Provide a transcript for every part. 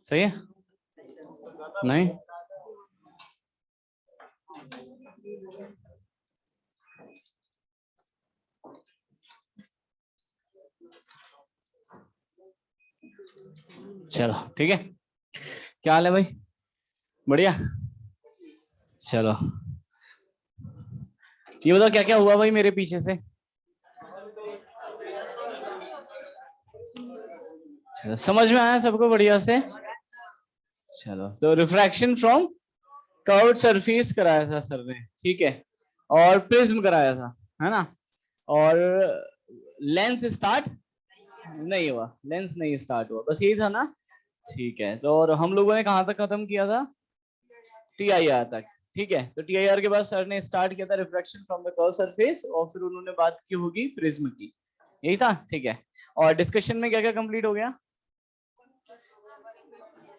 सही है? नहीं, चलो ठीक है। क्या हाल है भाई? बढ़िया। चलो ये बताओ क्या क्या हुआ भाई मेरे पीछे से? चलो समझ में आया सबको बढ़िया से? चलो तो रिफ्रैक्शन फ्रॉम कर्व्ड सरफेस कराया था सर ने, ठीक है, और प्रिज्म कराया था, है ना? और लेंस स्टार्ट नहीं हुआ, लेंस नहीं स्टार्ट हुआ, बस यही था ना? ठीक है, तो और हम लोगों ने कहां तक खत्म किया था? TIR तक, ठीक है। तो TIR के बाद सर ने स्टार्ट किया था refraction from the curve surface, और फिर उन्होंने बात की होगी प्रिज्म की, यही था, ठीक है। और डिस्कशन में क्या क्या कंप्लीट हो गया?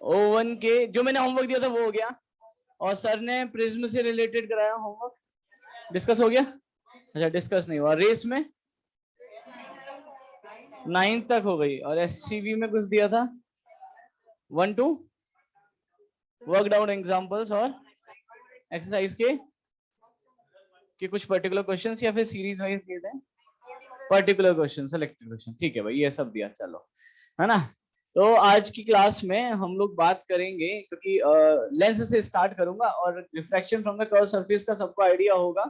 O1 के जो मैंने होमवर्क दिया था वो हो गया, और सर ने प्रिज्म से रिलेटेड कराया होमवर्क, डिस्कस हो गया? अच्छा डिस्कस नहीं हुआ। रेस में 9th तक हो गई, और SCV में कुछ दिया था 1 2 वर्क डाउन एग्जांपल्स और एक्सरसाइज के कुछ पर्टिकुलर क्वेश्चंस, या फिर सीरीज वाइज दिए थे? पर्टिकुलर क्वेश्चन, सेलेक्टेड क्वेश्चन, ठीक है भाई, ये सब दिया, चलो, है ना? तो आज की क्लास में हम लोग बात करेंगे, क्योंकि लेंस से स्टार्ट करूंगा, और refraction from the curve surface का सबको आइडिया होगा,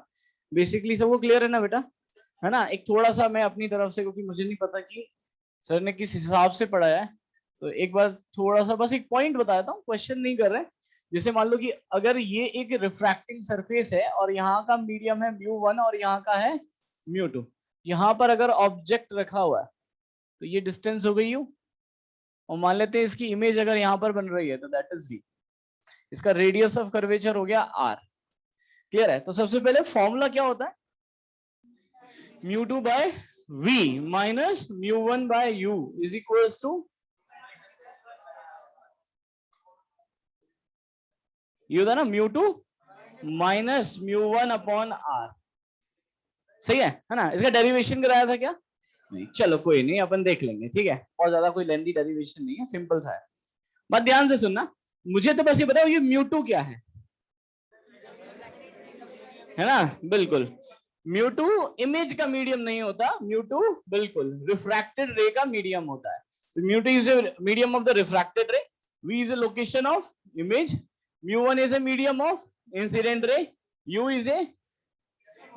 बेसिकली सबको क्लियर है ना बेटा? है ना? एक थोड़ा सा मैं अपनी तरफ से, क्योंकि मुझे नहीं पता कि सर ने किस हिसाब से पढ़ाया है, तो एक बार थोड़ा सा बस एक पॉइंट बताता हूँ, क्वेश्चन नहीं कर रहे। जैसे मान लो कि अगर ये एक रिफ्रैक्टिंग सरफेस है, और यहाँ का मीडियम है μ1 और यहाँ का है μ2, यहाँ पर अगर ऑब्जेक्ट रखा हुआ है तो ये डिस्टेंस हो गई u, और मान लेते हैं इसकी इमेज अगर यहाँ पर बन रही है तो दैट इज v, इसका रेडियस ऑफ कर्वेचर हो गया r। क्लियर है? तो सबसे पहले फॉर्मूला क्या होता है? μ2 by v minus μ1 by u is equals to, ये होता है ना μ2 माइनस μ1 अपॉन r। सही है ना? इसका डेरिवेशन कराया था क्या? नहीं, चलो कोई नहीं, अपन देख लेंगे, ठीक है, बहुत ज्यादा कोई लेंथी डेरिवेशन नहीं है, सिंपल सा है। बात ध्यान से सुनना, मुझे तो बस ये बताओ ये μ2 क्या है ना? बिल्कुल, μ2 इमेज का मीडियम नहीं होता, μ2 बिल्कुल रिफ्रैक्टेड रे का मीडियम होता है। तो μ2 is a medium of the refracted ray, v is a location of image, μ1 is a medium of incident ray, u is a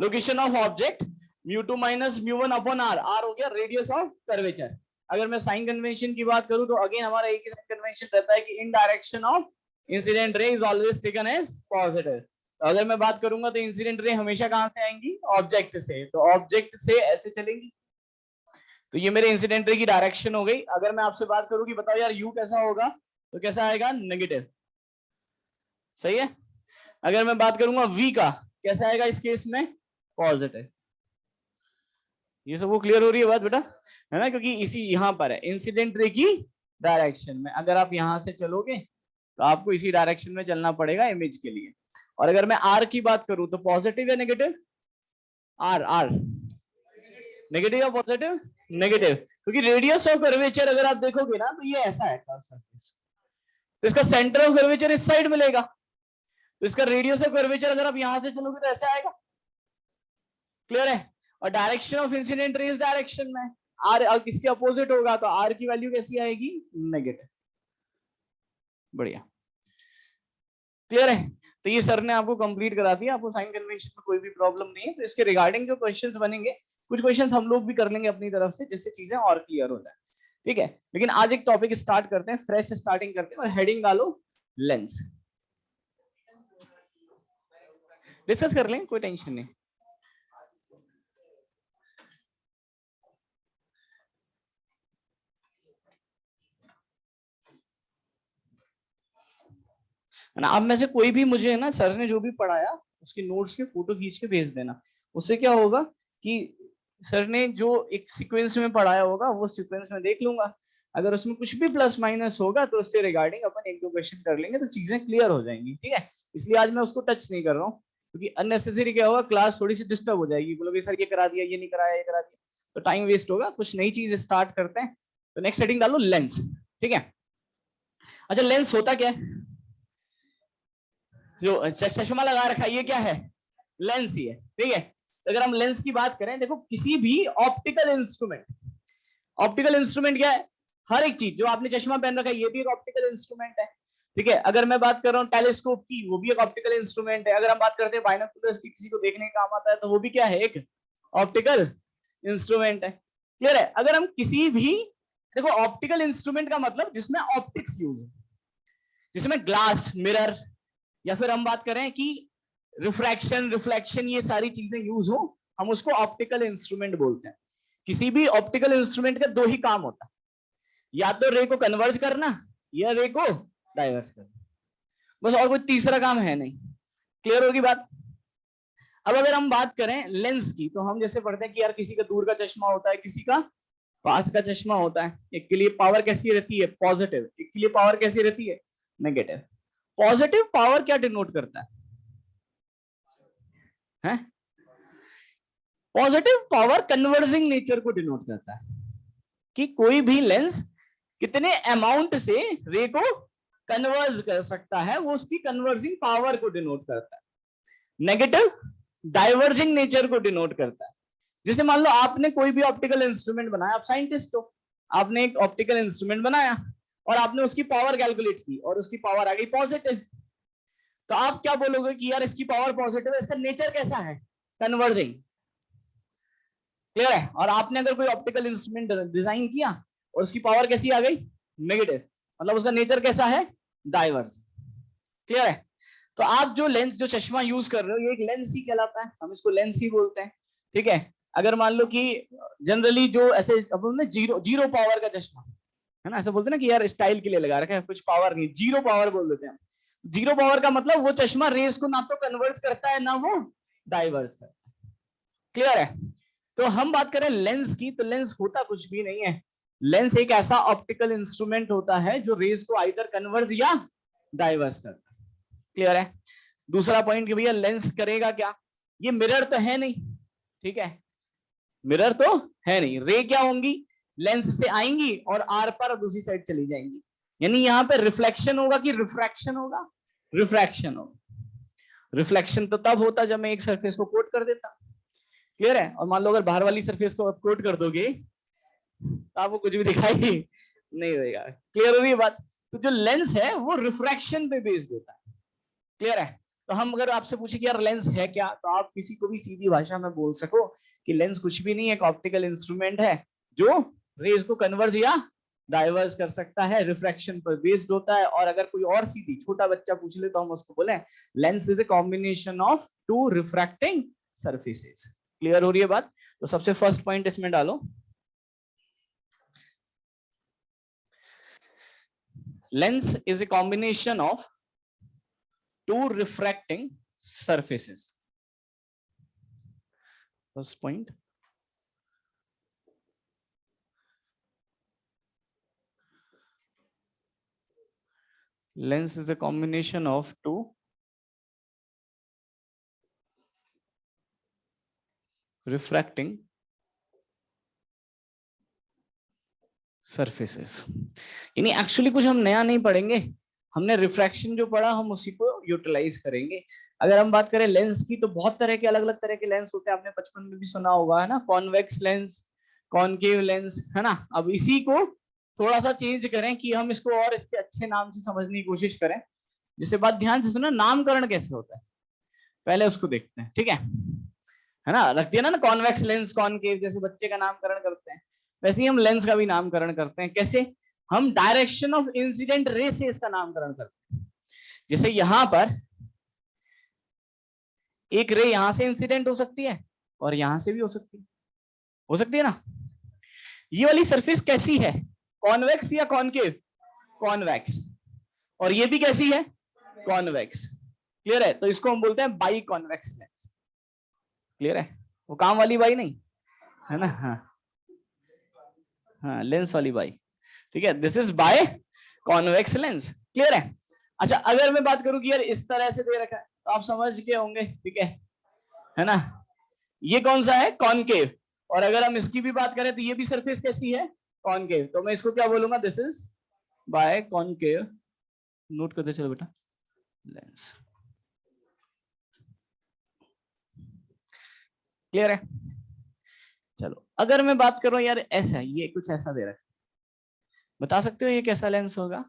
location of object, μ2 minus μ1 upon r, r हो गया radius of curvature. अगर मैं sign convention की बात करूं तो again हमारा एक ही साइन कन्वेंशन रहता है कि in direction of incident ray is always taken as positive. तो अगर मैं बात करूंगा तो इंसिडेंट रे हमेशा कहां से आएंगी? ऑब्जेक्ट से, तो ऑब्जेक्ट से ऐसे चलेंगी, तो ये मेरे इंसिडेंट रे की डायरेक्शन हो गई। अगर मैं आपसे बात करूं कि बताओ यार यू कैसा होगा, तो कैसा आएगा? नेगेटिव। सही है? अगर मैं बात करूंगा वी का, कैसा आएगा इस केस में? पॉजिटिव। ये सब वो क्लियर हो रही है बात बेटा? है ना? क्योंकि इसी यहाँ पर है इंसिडेंट रे की डायरेक्शन में, अगर आप यहां से चलोगे तो आपको इसी डायरेक्शन में चलना पड़ेगा इमेज के लिए। और अगर मैं आर की बात करूं तो पॉजिटिव या नेगेटिव? आर, आर नेगेटिव या पॉजिटिव? नेगेटिव, क्योंकि रेडियस ऑफ कर्वेचर अगर आप देखोगे ना तो ये ऐसा है कर्व सरफेस, तो इसका सेंटर ऑफ कर्वेचर इस साइड मिलेगा, तो इसका रेडियस ऑफ कर्वेचर अगर आप यहां से चलोगे तो ऐसे आएगा। क्लियर है? और डायरेक्शन ऑफ इंसिडेंट रे इस डायरेक्शन में, आर किसके अपोजिट होगा, तो आर की वैल्यू कैसी आएगी? नेगेटिव। बढ़िया, क्लियर है? तो ये सर ने आपको कंप्लीट करा दिया, आपको साइन कन्वेंशन में कोई भी प्रॉब्लम नहीं है। तो इसके रिगार्डिंग जो क्वेश्चंस बनेंगे, कुछ क्वेश्चंस हम लोग भी कर लेंगे अपनी तरफ से, जिससे चीजें और क्लियर हो जाए, ठीक है। लेकिन आज एक टॉपिक स्टार्ट करते हैं, फ्रेश स्टार्टिंग करते हैं, और हेडिंग डालो लेंस। डिस्कस कर लें, कोई टेंशन नहीं। ना अब में से कोई भी मुझे ना सर ने जो भी पढ़ाया उसके नोट्स के फोटो खींच के भेज देना। उससे क्या होगा कि सर ने जो एक सीक्वेंस में पढ़ाया होगा वो सीक्वेंस में देख लूंगा, अगर उसमें कुछ भी प्लस माइनस होगा तो उससे रिगार्डिंग अपन एक दो क्वेश्चन कर लेंगे तो चीजें क्लियर हो जाएंगी, ठीक है। इसलिए आज मैं उसको टच नहीं कर रहा हूँ, क्योंकि अननेसेसरी क्या होगा, क्लास थोड़ी सी डिस्टर्ब हो जाएगी, बोलोगे सर ये करा दिया, ये नहीं कराया, ये करा दिया, तो टाइम वेस्ट होगा। कुछ नई चीज स्टार्ट करते हैं। तो नेक्स्ट सेटिंग डालो लेंस, ठीक है। अच्छा लेंस होता क्या है, जो चश्मा लगा रखा है ये क्या है, लेंस ही है, ठीक है। तो अगर हम लेंस की बात करें, देखो किसी भी ऑप्टिकल इंस्ट्रूमेंट, ऑप्टिकल इंस्ट्रूमेंट क्या है, हर एक चीज, जो आपने चश्मा पहन रखा है ये भी एक ऑप्टिकल इंस्ट्रूमेंट है, ठीक है। अगर मैं बात कर रहा हूँ टेलीस्कोप की, वो भी एक ऑप्टिकल इंस्ट्रूमेंट है। अगर हम बात करते हैं बाइनोकुलर्स की, किसी को देखने का काम आता है, तो वो भी क्या है, एक ऑप्टिकल इंस्ट्रूमेंट है, क्लियर है। अगर हम किसी भी, देखो ऑप्टिकल इंस्ट्रूमेंट का मतलब जिसमें ऑप्टिक्स यूज है, जिसमें ग्लास, मिरर, या फिर हम बात करें कि रिफ्रैक्शन, रिफ्लेक्शन, ये सारी चीजें यूज हो, हम उसको ऑप्टिकल इंस्ट्रूमेंट बोलते हैं। किसी भी ऑप्टिकल इंस्ट्रूमेंट का दो ही काम होता है, या तो रे को कन्वर्ज करना या रे को डाइवर्स करना, बस और कोई तीसरा काम है नहीं, क्लियर होगी बात। अब अगर हम बात करें लेंस की, तो हम जैसे पढ़ते हैं कि यार किसी का दूर का चश्मा होता है, किसी का पास का चश्मा होता है। एक के लिए पावर कैसी रहती है, पॉजिटिव, एक के लिए पावर कैसी रहती है, नेगेटिव। पॉजिटिव पावर क्या डिनोट करता है? पॉजिटिव पावर कन्वर्जिंग नेचर को डिनोट करता है, कि कोई भी लेंस कितने अमाउंट से रे को कन्वर्ज कर सकता है, वो उसकी कन्वर्जिंग पावर को डिनोट करता है। नेगेटिव डाइवर्जिंग नेचर को डिनोट करता है। जैसे मान लो आपने कोई भी ऑप्टिकल इंस्ट्रूमेंट बनाया, आप साइंटिस्ट हो, आपने एक ऑप्टिकल इंस्ट्रूमेंट बनाया और आपने उसकी पावर कैलकुलेट की और उसकी पावर आ गई पॉजिटिव, तो आप क्या बोलोगे कि यार इसकी पावर पॉजिटिव है, इसका नेचर कैसा है, कन्वर्जिंग, क्लियर है। और आपने अगर कोई ऑप्टिकल इंस्ट्रूमेंट डिजाइन किया और उसकी पावर कैसी आ गई, नेगेटिव, मतलब उसका नेचर कैसा है, डाइवर्स, क्लियर है। तो आप जो लेंस, जो चश्मा यूज कर रहे हो, ये एक लेंस ही कहलाता है, हम इसको लेंस ही बोलते हैं, ठीक है। अगर मान लो कि जनरली जो ऐसे अपन जीरो जीरो पावर का चश्मा है ना, ऐसा बोलते हैं ना कि यार स्टाइल के लिए लगा रखा है, कुछ पावर नहीं, जीरो पावर बोल देते हैं। जीरो पावर का मतलब वो चश्मा रेस को ना तो कन्वर्ट करता है ना वो डाइवर्स करता है, क्लियर है। तो हम बात करें लेंस की, तो लेंस होता कुछ भी नहीं है। लेंस एक ऐसा ऑप्टिकल इंस्ट्रूमेंट होता है जो रेज को आइदर कन्वर्ज या डाइवर्स करता है, क्लियर है। दूसरा पॉइंट कि भैया लेंस करेगा क्या, ये मिरर तो है नहीं, ठीक है, मिरर तो है नहीं, रे क्या होंगी, लेंस से आएंगी और आर पर दूसरी साइड चली जाएंगी, यानी यहाँ पे रिफ्लेक्शन होगा कि रिफ्रैक्शन होगा, रिफ्रैक्शन होगा। रिफ्लेक्शन तो तब होता जब मैं एक सरफेस को कोट कर देता, क्लियर है। और मान लो अगर बाहर वाली सरफेस को आप कोट कर दोगे तो आपको कुछ भी दिखाई नहीं देगा, क्लियर हो रही है बात। तो जो लेंस है वो रिफ्रैक्शन पे बेस्ड होता है, क्लियर है। तो हम अगर आपसे पूछे कि यार लेंस है क्या, तो आप किसी को भी सीधी भाषा में बोल सको कि लेंस कुछ भी नहीं, एक ऑप्टिकल इंस्ट्रूमेंट है जो रेज को कन्वर्ज या डाइवर्स कर सकता है, रिफ्रैक्शन पर बेस्ड होता है। और अगर कोई और सीधी छोटा बच्चा पूछ ले तो हम उसको बोले lens is a combination of two refracting surfaces, clear हो रही है बात। तो सबसे फर्स्ट पॉइंट इसमें डालो, lens is a combination of two refracting surfaces, first point. Lens is a combination of two refracting surfaces। यानी एक्चुअली कुछ हम नया नहीं पढ़ेंगे, हमने रिफ्रैक्शन जो पढ़ा हम उसी को यूटिलाइज करेंगे। अगर हम बात करें लेंस की, तो बहुत तरह के अलग अलग तरह के लेंस होते हैं, आपने बचपन में भी सुना होगा है ना, कॉन्वेक्स लेंस, कॉनकेव लेंस, है ना। अब इसी को थोड़ा सा चेंज करें कि हम इसको और इसके अच्छे नाम से समझने की कोशिश करें। जिसे बात ध्यान से सुनो, नामकरण कैसे होता है पहले उसको देखते हैं, ठीक है ना। रख दिया ना कॉन्वेक्स लेंस, कॉनकेव, जैसे बच्चे का नामकरण करते हैं, वैसे ही हम लेंस का भी नामकरण करते हैं। कैसे, हम डायरेक्शन ऑफ इंसिडेंट रे से इसका नामकरण करते हैं। जैसे यहां पर एक रे यहां से इंसिडेंट हो सकती है और यहां से भी हो सकती है ना। ये वाली सरफेस कैसी है, कॉन्वेक्स या कॉनकेव, कॉन्वेक्स। और ये भी कैसी है, कॉन्वेक्स, क्लियर है। तो इसको हम बोलते हैं बाई कॉन्वेक्स लेंस, क्लियर है। वो काम वाली बाई नहीं है ना, हाँ हाँ लेंस वाली बाई, ठीक है, this is by convex lens. Clear है? अच्छा, अगर मैं बात करूं कि यार इस तरह से दे रखा है तो आप समझ के होंगे, ठीक है ना? ये कौन सा है? कॉनकेव। और अगर हम इसकी भी बात करें तो ये भी सरफेस कैसी है? कॉनकेव। तो मैं इसको क्या बोलूंगा? This is by concave, note करते चलो बेटा, लेंस। क्लियर है? चलो, अगर मैं बात करूं यार ऐसा, ये कुछ ऐसा दे रहा है, बता सकते हो ये कैसा लेंस होगा?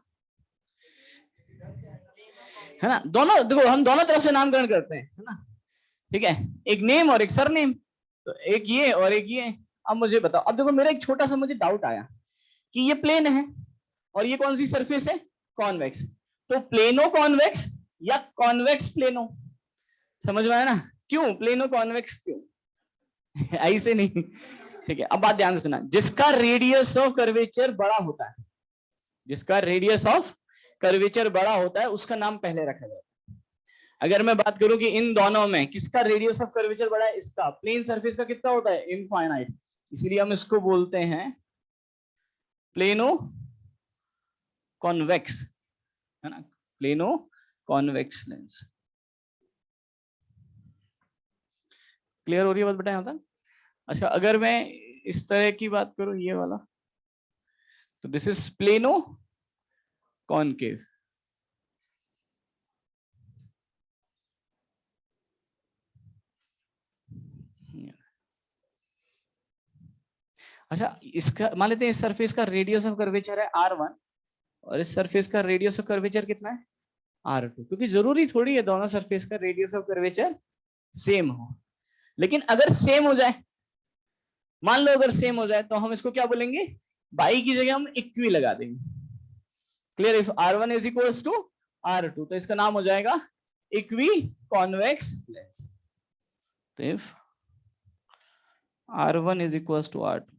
है ना, दोनों देखो, हम दोनों तरफ से नामकरण करते हैं, है ना? ठीक है, एक नेम और एक सरनेम, तो एक ये और एक ये। अब मुझे बताओ, अब देखो मेरा एक छोटा सा मुझे डाउट आया कि ये प्लेन है और ये कौन सी सरफेस है? कॉन्वेक्स। तो प्लेनो कॉन्वेक्स या कॉन्वेक्स प्लेनो? समझ में आया ना? क्यों प्लेनो कॉन्वेक्स क्यों? ऐसे नहीं। ठीक है, अब बात ध्यान से सुना। जिसका रेडियस ऑफ कर्वेचर बड़ा होता है, जिसका रेडियस ऑफ कर्वेचर बड़ा होता है उसका नाम पहले रखा जाता है। अगर मैं बात करूं कि इन दोनों में किसका रेडियस ऑफ कर्वेचर बड़ा है, इसका। प्लेन सरफेस का कितना होता है? इनफाइनाइट। इसीलिए हम इसको बोलते हैं प्लेनो कॉन्वेक्स, है ना? Plano convex lens. क्लियर हो रही है बात बेटा यहां तक? अच्छा, अगर मैं इस तरह की बात करूं, ये वाला, तो दिस इज प्लेनो कॉनकेव। अच्छा, इसका मान लेते हैं इस सरफेस का रेडियस ऑफ कर्वेचर है R1 और इस सरफेस का रेडियस ऑफ कर्वेचर कितना है? R2। क्योंकि जरूरी थोड़ी है दोनों सरफेस का रेडियस ऑफ कर्वेचर सेम हो, लेकिन अगर सेम हो जाए, मान लो अगर सेम हो जाए, तो हम इसको क्या बोलेंगे? बाई की जगह हम इक्वी लगा देंगे। Clear? If R1 is equals to R2 तो इसका नाम हो जाएगा इक्वी कॉन्वेक्स लेंस। तो if R1 is equals to R2,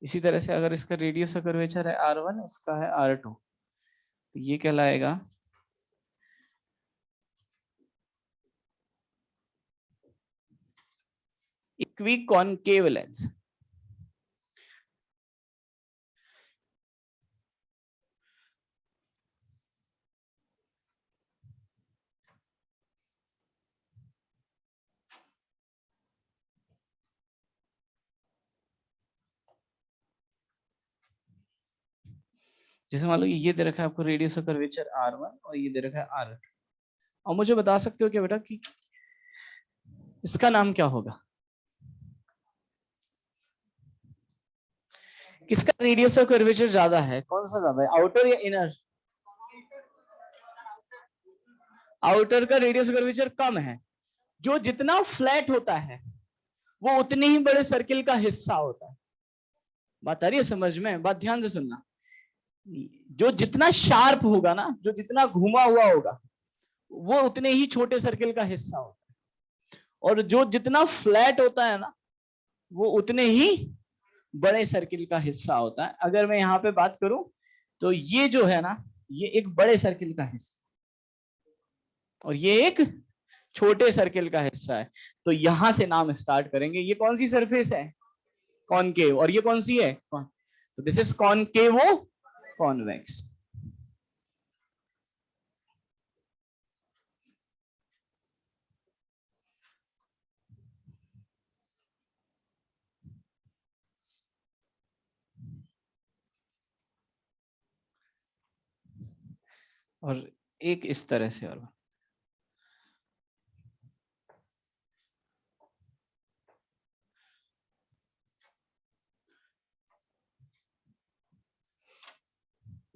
इसी तरह से अगर इसका रेडियस ऑफ कर्वेचर है R1, इसका है R2, तो ये कहलाएगा इक्वी कॉनकेव लेंस। जैसे मान लो ये दे रखा है आपको रेडियस ऑफ कर्वेचर R1 और ये दे रखा है R2, और मुझे बता सकते हो क्या बेटा कि इसका नाम क्या होगा? किसका रेडियस ऑफ कर्वेचर ज्यादा है? कौन सा ज्यादा है, आउटर या इनर? आउटर का रेडियस ऑफ कर्वेचर कम है। जो जितना फ्लैट होता है वो उतने ही बड़े सर्किल का हिस्सा होता है। बात आ रही है समझ में? बात ध्यान से सुनना। जो जितना शार्प होगा ना, जो जितना घुमा हुआ होगा, वो उतने ही छोटे सर्किल का हिस्सा होता है, और जो जितना फ्लैट होता है ना, वो उतने ही बड़े सर्किल का हिस्सा होता है। अगर मैं यहाँ पे बात करूं तो ये जो है ना, ये एक बड़े सर्किल का हिस्सा और ये एक छोटे सर्किल का हिस्सा है। तो यहां से नाम स्टार्ट करेंगे। ये कौन सी सरफेस है? कॉनकेव। और ये कौन सी है? तो दिस इज कॉनकेवो कॉन्वेक्स। और एक इस तरह से, और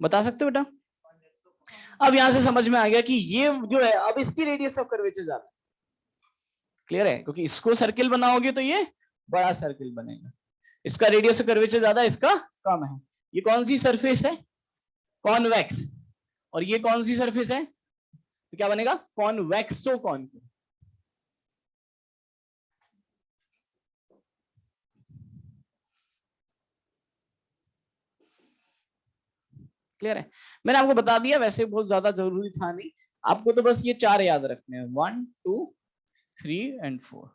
बता सकते हो बेटा? अब यहां से समझ में आ गया कि ये जो है, अब इसकी रेडियस ऑफ कर्वेचर ज्यादा है। क्लियर है? क्योंकि इसको सर्किल बनाओगे तो ये बड़ा सर्किल बनेगा। इसका रेडियस ऑफ कर्वेचर ज्यादा, इसका कम है। ये कौन सी सरफेस है? कॉन्वेक्स। और ये कौन सी सरफेस है? तो क्या बनेगा? कॉन्वेक्सो कॉन्केव। क्लियर है? मैंने आपको बता दिया, वैसे बहुत ज्यादा जरूरी था नहीं, आपको तो बस ये 4 याद रखने हैं, 1 2 3 एंड 4।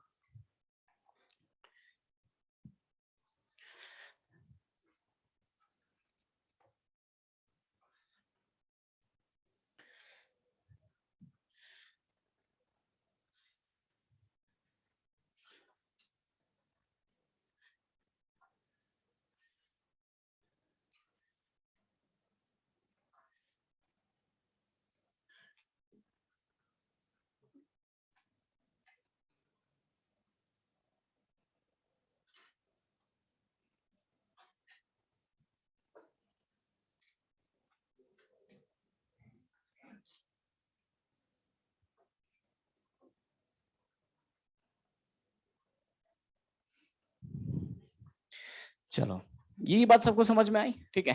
चलो, ये बात सबको समझ में आई? ठीक है,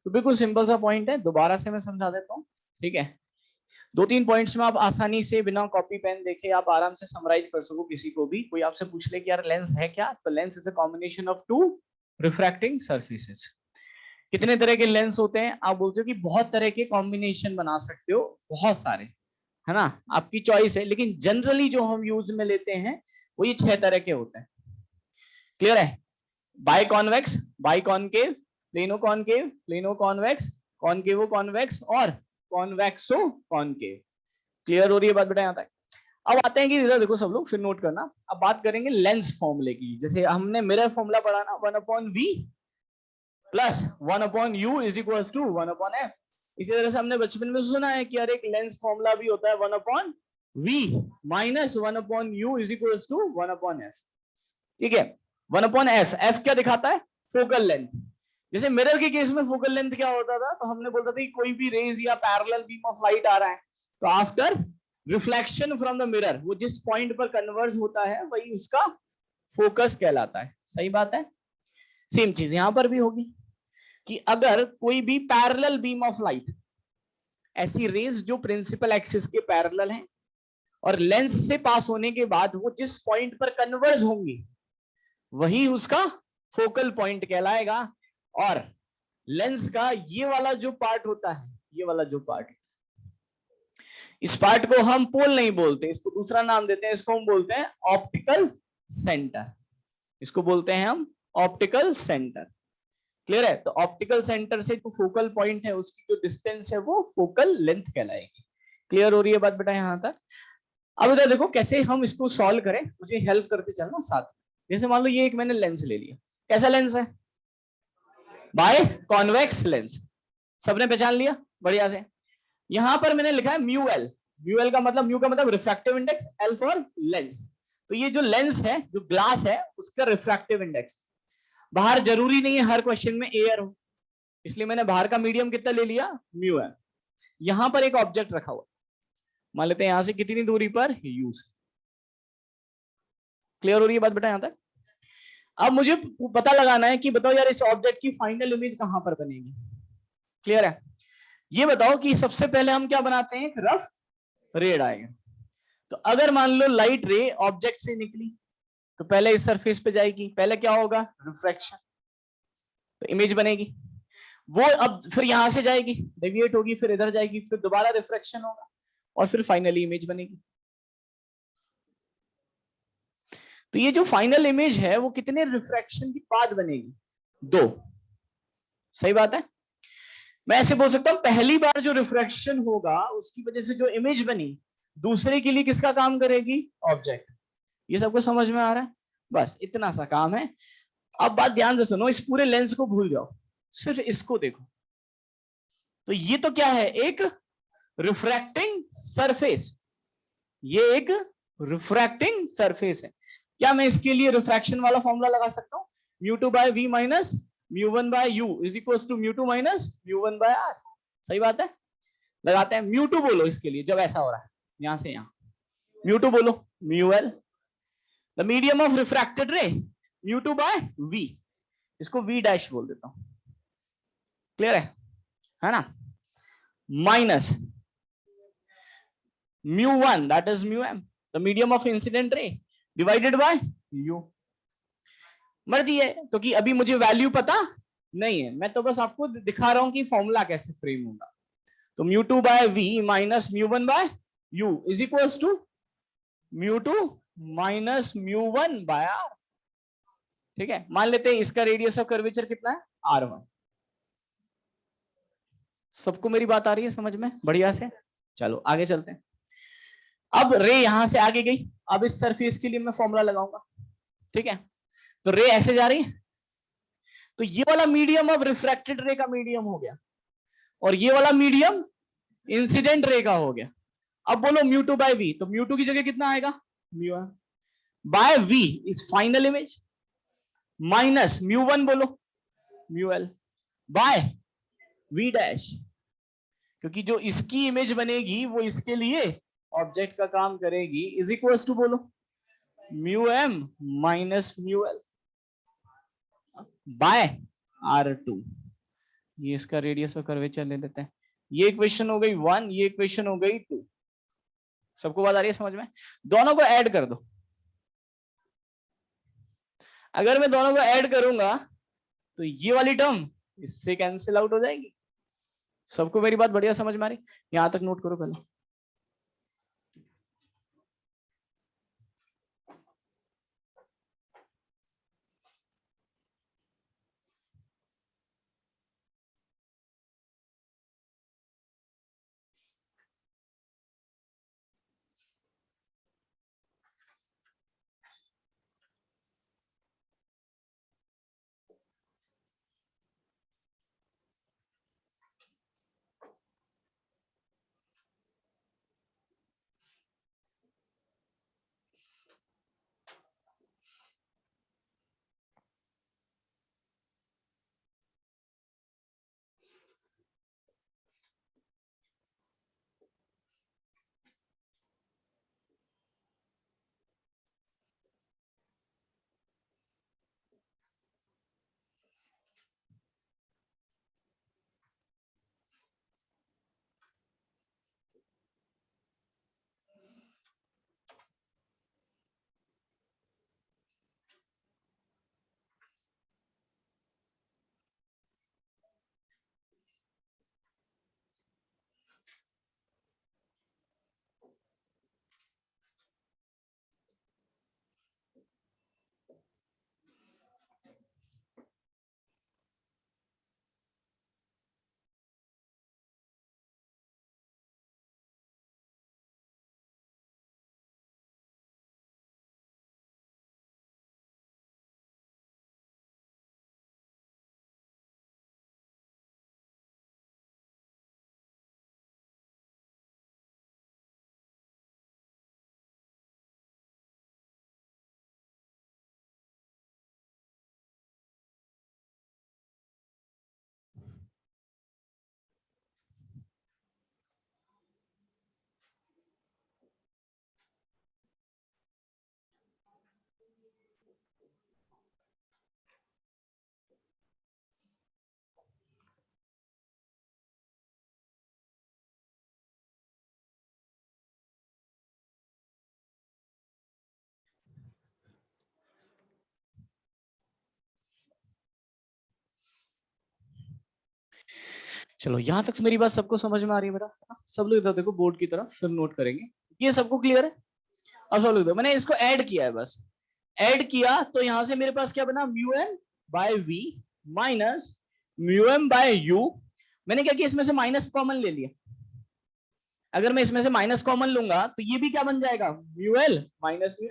तो बिल्कुल सिंपल सा पॉइंट है, दोबारा से मैं समझा देता हूँ। ठीक है, 2-3 पॉइंट्स में आप आसानी से बिना कॉपी पेन देखे आप आराम से समराइज कर सको। किसी को भी कोई आपसे पूछ ले कि यार लेंस है क्या, तो lens is a combination of two refracting surfaces. कितने तरह के लेंस होते हैं? आप बोलते हो कि बहुत तरह के कॉम्बिनेशन बना सकते हो, बहुत सारे, है ना, आपकी चॉइस है, लेकिन जनरली जो हम यूज में लेते हैं वो ये 6 तरह के होते हैं। क्लियर है? Biconvex, biconcave, plano concave, plano convex, concavo convex और कॉन्वेक्सो कॉनकेव। क्लियर हो रही है बात बेटा यहाँ तक? अब आते हैं कि इधर देखो सब लोग, फिर नोट करना। अब बात करेंगे लेंस फॉर्मूले की। जैसे हमने मिरर फॉर्मूला पढ़ा ना, 1/v plus 1/u is equal to 1/f। इसी तरह से हमने बचपन में सुना है कि यार एक लेंस फॉर्मूला भी होता है 1/v minus 1/u is equal to 1/f। ठीक है, 1/f, f क्या दिखाता है? Focal length. जैसे मिरर के केस में फोकल लेंथ क्या होता था, तो हमने बोलता था कि कोई भी रेज या पैरेलल बीम ऑफ लाइट आ रहा है, तो after reflection from the mirror वो जिस पॉइंट पर कन्वर्ज होता है वही उसका फोकस कहलाता है। सही बात है? सेम चीज यहां पर भी होगी कि अगर कोई भी पैरेलल बीम ऑफ लाइट, ऐसी रेज जो प्रिंसिपल एक्सिस के पैरेलल हैं और लेंस से पास होने के बाद वो जिस पॉइंट पर कन्वर्ज होंगी वही उसका फोकल पॉइंट कहलाएगा। और लेंस का ये वाला जो पार्ट होता है, ये वाला जो पार्ट, इस पार्ट को हम पोल नहीं बोलते, इसको दूसरा नाम देते हैं, इसको हम बोलते हैं ऑप्टिकल सेंटर। इसको बोलते हैं हम ऑप्टिकल सेंटर। क्लियर है? तो ऑप्टिकल सेंटर से जो फोकल पॉइंट है उसकी जो डिस्टेंस है वो फोकल लेंथ कहलाएगी। क्लियर हो रही है बात बेटा यहां तक? अब इधर देखो कैसे हम इसको सॉल्व करें, मुझे हेल्प करते चलना साथ में। जैसे मान लो ये एक मैंने लेंस ले लिया, कैसा लेंस है? Biconvex lens. सबने पहचान लिया बढ़िया से। यहां पर मैंने लिखा है म्यू एल। म्यू एल का मतलब, म्यू का मतलब refractive index, L for Lenz. तो ये जो लेंस है, जो ग्लास है, उसका रिफ्रैक्टिव इंडेक्स। बाहर जरूरी नहीं है हर क्वेश्चन में एयर हो, इसलिए मैंने बाहर का मीडियम कितना ले लिया? Mu L. यहां पर एक ऑब्जेक्ट रखा हुआ, मान लेते हैं यहां से कितनी दूरी पर? यूज। क्लियर हो रही है बात बेटा यहां तक? अब मुझे पता लगाना है कि बताओ यार इस ऑब्जेक्ट की फाइनल इमेज कहां पर बनेगी। क्लियर है? ये बताओ कि सबसे पहले हम क्या बनाते हैं? एक रफ रे डायग्राम। तो अगर मान लो लाइट रे ऑब्जेक्ट से निकली तो पहले इस सरफेस पे जाएगी, पहले क्या होगा? रिफ्रैक्शन, तो इमेज बनेगी। वो अब फिर यहां से जाएगी, डेविएट होगी, फिर इधर जाएगी, फिर दोबारा रिफ्रैक्शन होगा और फिर फाइनली इमेज बनेगी। तो ये जो फाइनल इमेज है वो कितने रिफ्रैक्शन के बाद बनेगी? 2। सही बात है? मैं ऐसे बोल सकता हूं पहली बार जो रिफ्रैक्शन होगा उसकी वजह से जो इमेज बनी, दूसरे के लिए किसका काम करेगी? ऑब्जेक्ट। ये सबको समझ में आ रहा है? बस इतना सा काम है। अब बात ध्यान से सुनो, इस पूरे लेंस को भूल जाओ, सिर्फ इसको देखो। तो ये तो क्या है? एक रिफ्रैक्टिंग सरफेस। ये एक रिफ्रैक्टिंग सरफेस है। क्या मैं इसके लिए रिफ्रैक्शन वाला फॉर्मूला लगा सकता हूं? Mu two by v minus mu one by u is equal to mu two minus mu one by r. सही बात है? लगाते हैं। म्यू टू बोलो इसके लिए जब ऐसा हो रहा है, यहां से यहां म्यू टू बोलो, mu l the medium of refracted ray, mu two by v, इसको वी डैश बोल देता हूं। क्लियर है ना? Minus mu one that is mu m the medium of incident ray divided by u. मर्जी है, क्योंकि अभी मुझे वैल्यू पता नहीं है, मैं तो बस आपको दिखा रहा हूं कि फॉर्मूला कैसे फ्रेम होगा। तो mu two by v minus mu one by u is equals to mu two minus mu one by r. ठीक है, मान लेते हैं इसका रेडियस ऑफ कर्वेचर कितना है, R1। सबको मेरी बात आ रही है समझ में बढ़िया से? चलो आगे चलते हैं। अब रे यहां से आगे गई, अब इस सरफेस के लिए मैं फॉर्मूला लगाऊंगा। ठीक है, तो रे ऐसे जा रही है, तो ये वाला मीडियम अब रिफ्रैक्टेड रे का मीडियम हो गया और ये वाला मीडियम इंसिडेंट रे का हो गया। अब बोलो म्यू टू बाय वी, तो म्यू टू की जगह कितना आएगा, mu by V is final image minus mu one बोलो mu L by V dash, क्योंकि जो इसकी इमेज बनेगी वो इसके लिए ऑब्जेक्ट का काम करेगी, इज इक्वल्स टू बोलो mu m minus mu L by R2। ये इसका रेडियस ऑफ कर्वेचर ले लेते हैं। ये इक्वेशन हो गई 1, ये इक्वेशन हो गई 2। सबको बात आ रही है समझ में? दोनों को ऐड कर दो। अगर मैं दोनों को ऐड करूंगा तो ये वाली टर्म इससे कैंसिल आउट हो जाएगी। सबको मेरी बात बढ़िया समझ में आ रही? यहां तक नोट करो पहले। चलो यहां तक मेरी बात सबको समझ में आ रही है बेटा? सब लोग इधर देखो बोर्ड की तरफ, फिर नोट करेंगे। ये सबको क्लियर है? अब सब लोग देखो, मैंने इसको ऐड किया है, बस ऐड किया तो यहां से मेरे पास क्या बना, mu m by v minus mu m by u. मैंने क्या किया, इसमें से माइनस कॉमन ले लिया। अगर मैं इसमें से माइनस कॉमन लूंगा तो ये भी क्या बन जाएगा, म्यू एल माइनस म्यू,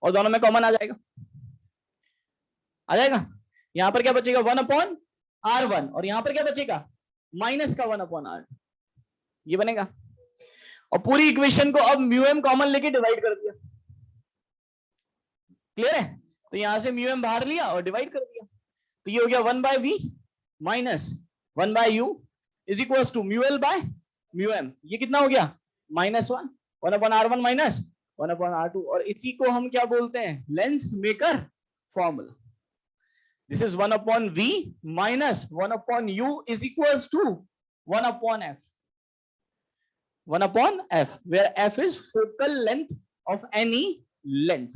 और दोनों में कॉमन आ जाएगा, आ जाएगा। यहां पर क्या बचेगा, 1/R1, और यहां पर क्या बचेगा, माइनस का 1/R2, ये बनेगा। और पूरी इक्वेशन को अब म्यू एम कॉमन लेके डिवाइड कर दिया। क्लियर है? तो यहां से म्यू एम बाहर लिया और डिवाइड कर दिया, तो ये हो गया 1/V minus 1/U is equal to mu L by mu m. ये कितना हो गया, -1, 1/R1 माइनस 1/R2, और इसी को हम क्या बोलते हैं, lens maker formula. This is 1/V minus 1/U is equals to 1/F. 1/F, where F is focal length of any lens.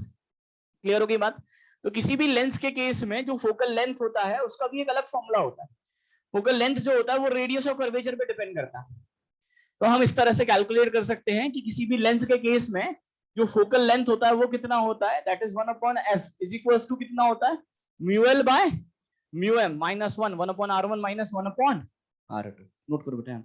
Clear हो गई बात? तो किसी भी लेंस के केस में जो फोकल लेंथ होता है उसका भी एक अलग फॉर्मूला होता है। फोकल लेंथ जो होता है वो रेडियस ऑफ कर्वेचर पे डिपेंड करता है। तो हम इस तरह से कैलकुलेट कर सकते हैं कि किसी भी लेंस के केस में जो फोकल लेंथ होता है वो कितना होता है, that is 1/f is equals to कितना होता है, mu L by mu m minus 1/r1 minus 1/r2। Note करो बेटा।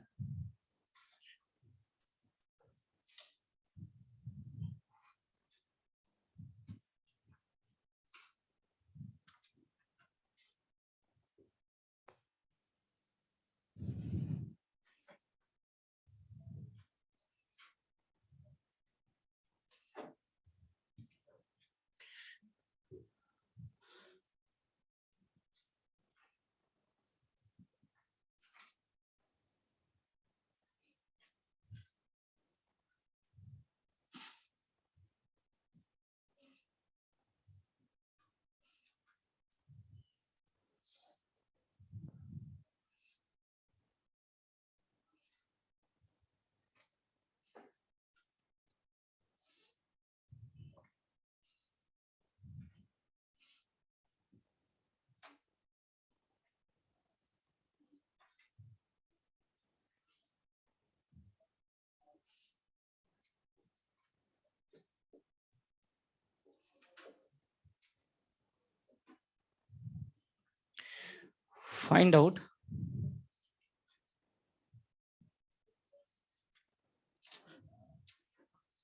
Find out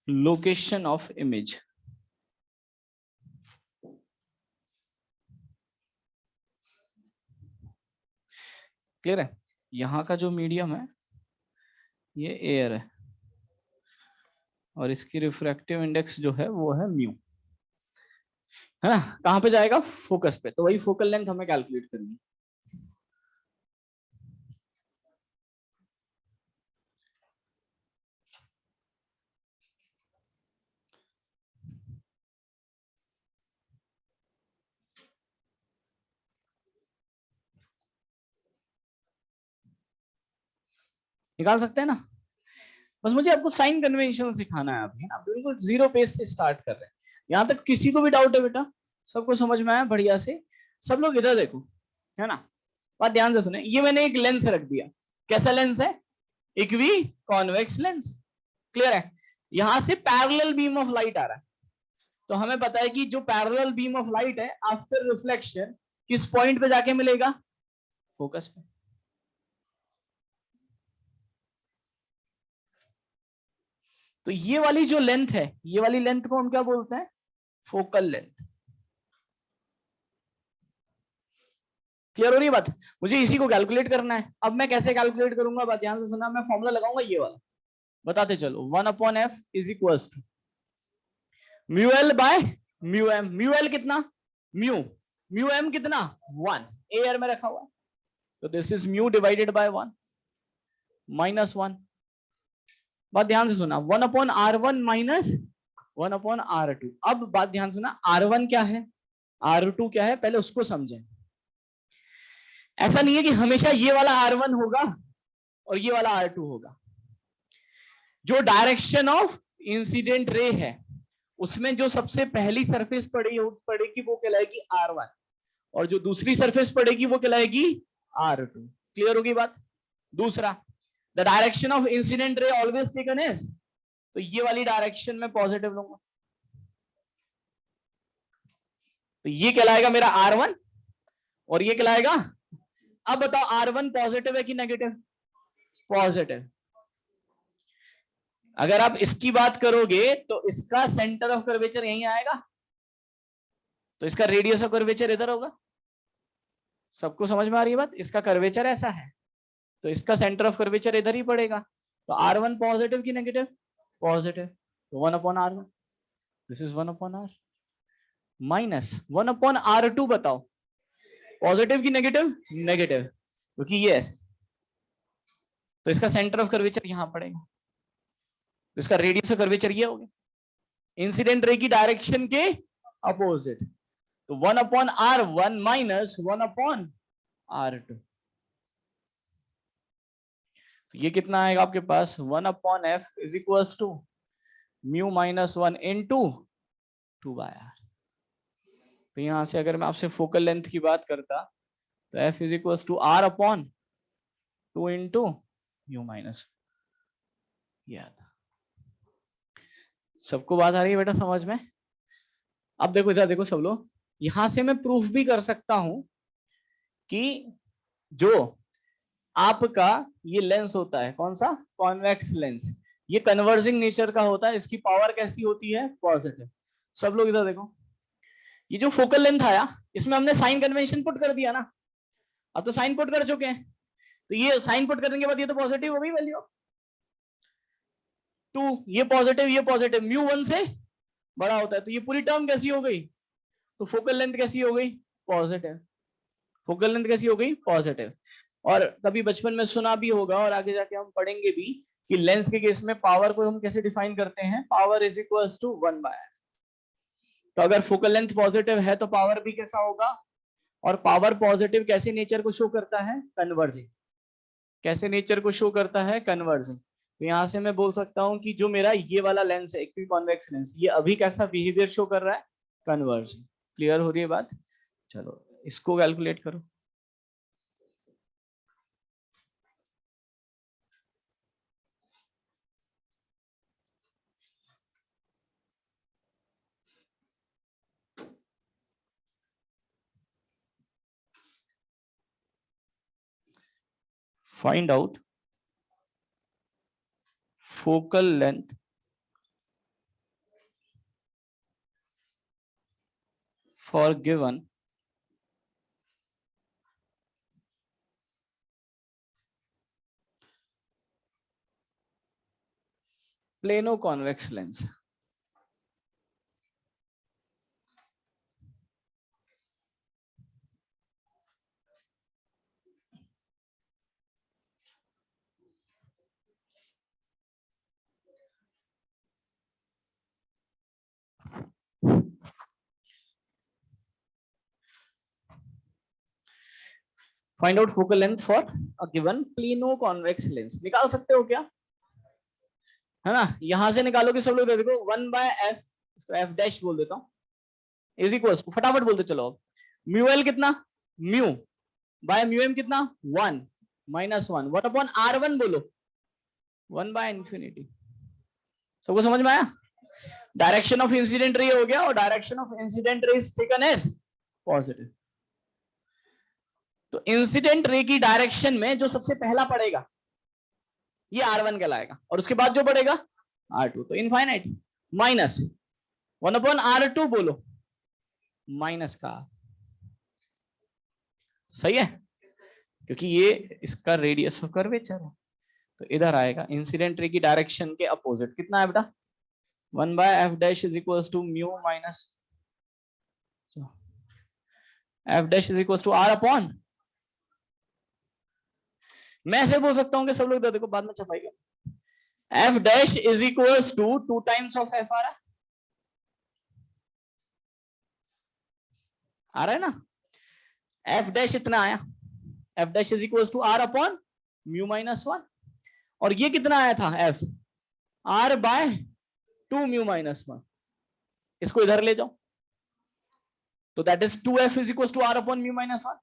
location of image. Clear है? यहाँ का जो मीडियम है ये एयर है और इसकी रिफ्रैक्टिव इंडेक्स जो है वो है म्यू, है ना? कहाँ पे जाएगा? फोकस पे। तो वही फोकल लेंथ हमें कैलकुलेट करनी है। निकाल सकते हैं ना? बस मुझे आपको साइन कन्वेंशन सिखाना है अभी, आप बिल्कुल जीरो पेज से स्टार्ट कर रहे हैं। यहाँ तक किसी को भी डाउट है बेटा? सबको समझ में आया बढ़िया से? सब लोग इधर देखो, है ना? बात ध्यान से सुने। ये मैंने एक लेंस रख दिया। कैसा लेंस है? Equi convex lens. क्लियर है? यहां से पैरेलल बीम ऑफ लाइट आ रहा है, तो हमें पता है कि जो पैरेलल बीम ऑफ लाइट है आफ्टर रिफ्लेक्शन किस पॉइंट पे जाके मिलेगा? फोकस पे। तो ये वाली जो लेंथ है, ये वाली लेंथ को हम क्या बोलते हैं? Focal length. क्लियर हो रही है बात? मुझे इसी को कैलकुलेट करना है। अब मैं कैसे कैलकुलेट करूंगा? बात ध्यान से सुना। मैं फॉर्मूला लगाऊंगा ये वाला, बताते चलो। 1/f is equals to mu L by mu m. Mu l कितना? म्यू। म्यू एम कितना? 1। एयर में रखा हुआ है, तो this is mu divided by 1 minus 1। बात ध्यान से सुना। 1/r1 minus 1/r2। अब बात ध्यान सुना, r1 क्या है, r2 क्या है, पहले उसको समझें। ऐसा नहीं है कि हमेशा ये वाला r1 होगा और ये वाला r2 होगा। जो डायरेक्शन ऑफ इंसिडेंट रे है उसमें जो सबसे पहली सरफेस पड़ेगी वो कहलाएगी r1 और जो दूसरी सरफेस पड़ेगी वो कहलाएगी r2। क्लियर होगी बात? दूसरा, the direction of incident ray always taken as, तो ये वाली डायरेक्शन में पॉजिटिव लूंगा, तो ये कहलाएगा मेरा r1 और ये कहलाएगा। अब बताओ r1 पॉजिटिव है कि नेगेटिव? पॉजिटिव। अगर आप इसकी बात करोगे तो इसका सेंटर ऑफ कर्वेचर यहीं आएगा, तो इसका रेडियस ऑफ कर्वेचर इधर होगा। सबको समझ में आ रही है बात? इसका कर्वेचर ऐसा है तो इसका सेंटर ऑफ कर्वेचर इधर ही पड़ेगा। तो r1 पॉजिटिव की नेगेटिव? पॉजिटिव। तो 1/r1, this is 1/r minus 1/r2। बताओ पॉजिटिव की नेगेटिव? नेगेटिव, क्योंकि ये ऐसे, तो इसका सेंटर ऑफ कर्वेचर यहां पड़ेगा, तो इसका रेडियस ऑफ कर्वेचर ये हो गया इंसिडेंट रे की डायरेक्शन के अपोजिट। तो 1/r1 माइनस 1/r2, तो ये कितना आएगा आपके पास? 1/f is equals to mu minus 1 into 2/r। तो यहां से अगर मैं आपसे फोकल लेंथ की बात करता तो f is equals to r/2 2 into mu minus. सबको बात आ रही है बेटा समझ में? अब देखो इधर देखो सब लोग, यहां से मैं प्रूफ भी कर सकता हूं कि जो आपका ये लेंस होता है, कौन सा, कॉन्वेक्स लेंस, ये कन्वर्जिंग नेचर का होता है, इसकी पावर कैसी होती है, पॉजिटिव। सब लोग इधर देखो, ये जो फोकल लेंथ आया इसमें हमने साइन कन्वेंशन पुट कर दिया ना, अब तो साइन पुट कर चुके हैं, तो ये साइन पुट करने के बाद ये तो पॉजिटिव हो गई वैल्यू 2, ये पॉजिटिव, म्यू 1 से बड़ा होता है, तो ये पूरी टर्म कैसी हो गई, तो फोकल लेंथ कैसी हो गई, पॉजिटिव। फोकल लेंथ कैसी हो गई, पॉजिटिव। और कभी बचपन में सुना भी होगा और आगे जाके हम पढ़ेंगे भी कि लेंस के केस में पावर को हम कैसे डिफाइन करते हैं, power is equals to 1/f। तो अगर फोकल लेंथ पॉजिटिव है तो पावर भी कैसा होगा, और पावर पॉजिटिव कैसे नेचर को शो करता है, कन्वर्जिंग। कैसे नेचर को शो करता है, कन्वर्जिंग। तो यहां से मैं बोल सकता हूं कि जो मेरा ये वाला लेंस है, इक्विकॉन्वेक्स लेंस, ये अभी कैसा बिहेवियर शो कर रहा है, कन्वर्जिंग। क्लियर हो रही है बात? चलो इसको कैलकुलेट करो। Find out focal length for given plano convex lens। Find out focal length for a given plano convex lens. निकाल सकते हो क्या, है ना? यहां से निकालोगे सब लोग, देखो 1/f, एफ डैश बोल देता हूं, इज इक्वल्स, फटाफट बोलते चलो। अब म्यू एल कितना, म्यू बाय म्यू एम कितना, 1 माइनस 1, व्हाट अपॉन r1 बोलो, 1/इंफिनिटी। सबको समझ में आया? डायरेक्शन ऑफ इंसिडेंट रे हो गया, और direction of incident ray is taken as positive. तो इंसिडेंट रे की डायरेक्शन में जो सबसे पहला पड़ेगा ये r1 कहलाएगा, और उसके बाद जो पड़ेगा r2, तो इनफाइनाइट माइनस 1/r2 बोलो, माइनस का, सही है, क्योंकि ये इसका रेडियस ऑफ कर्वेचर है। तो इधर आएगा इंसिडेंट रे की डायरेक्शन के अपोजिट, कितना है बेटा, 1/f dash is equals to mu minus f dash is equals to r upon, मैं ऐसे बोल सकता हूं कि सब लोग देखो बाद में छपाएगा, f dash is equals to 2 times of f आ रहा है ना, f डैश इतना आया, f dash is equals to r upon mu minus 1, और ये कितना आया था f, r by 2 mu minus 1, इसको इधर ले जाओ, तो that is 2f is equals to r upon mu minus 1,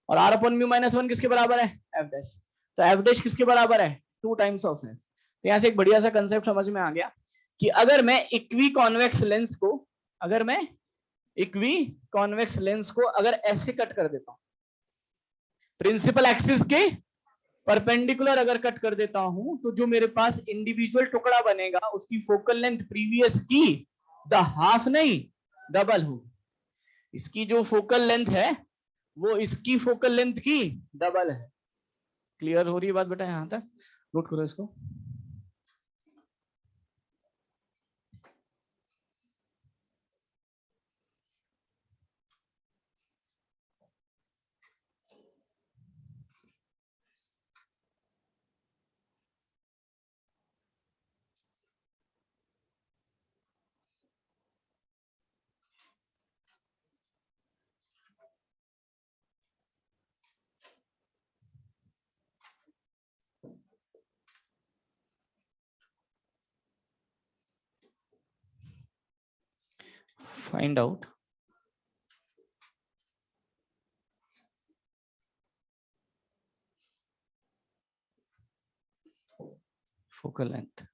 और r अपॉन म्यू माइनस 1 किसके बराबर है, f डैश, तो f डैश किसके बराबर है, 2 टाइम्स ऑफ f। तो यहां से एक बढ़िया सा कंसेप्ट समझ में आ गया कि अगर मैं इक्वी कॉन्वेक्स लेंस को, अगर मैं इक्वी कॉन्वेक्स लेंस को अगर ऐसे कट कर देता हूं, प्रिंसिपल एक्सिस के परपेंडिकुलर अगर कट कर देता हूं, तो जो मेरे पास इंडिविजुअल टुकड़ा बनेगा उसकी फोकल लेंथ प्रीवियस की द हाफ नहीं, डबल होगी। इसकी जो फोकल लेंथ है वो इसकी फोकल लेंथ की डबल है। क्लियर हो रही है बात बेटा? यहां तक नोट करो इसको। Find out focal length.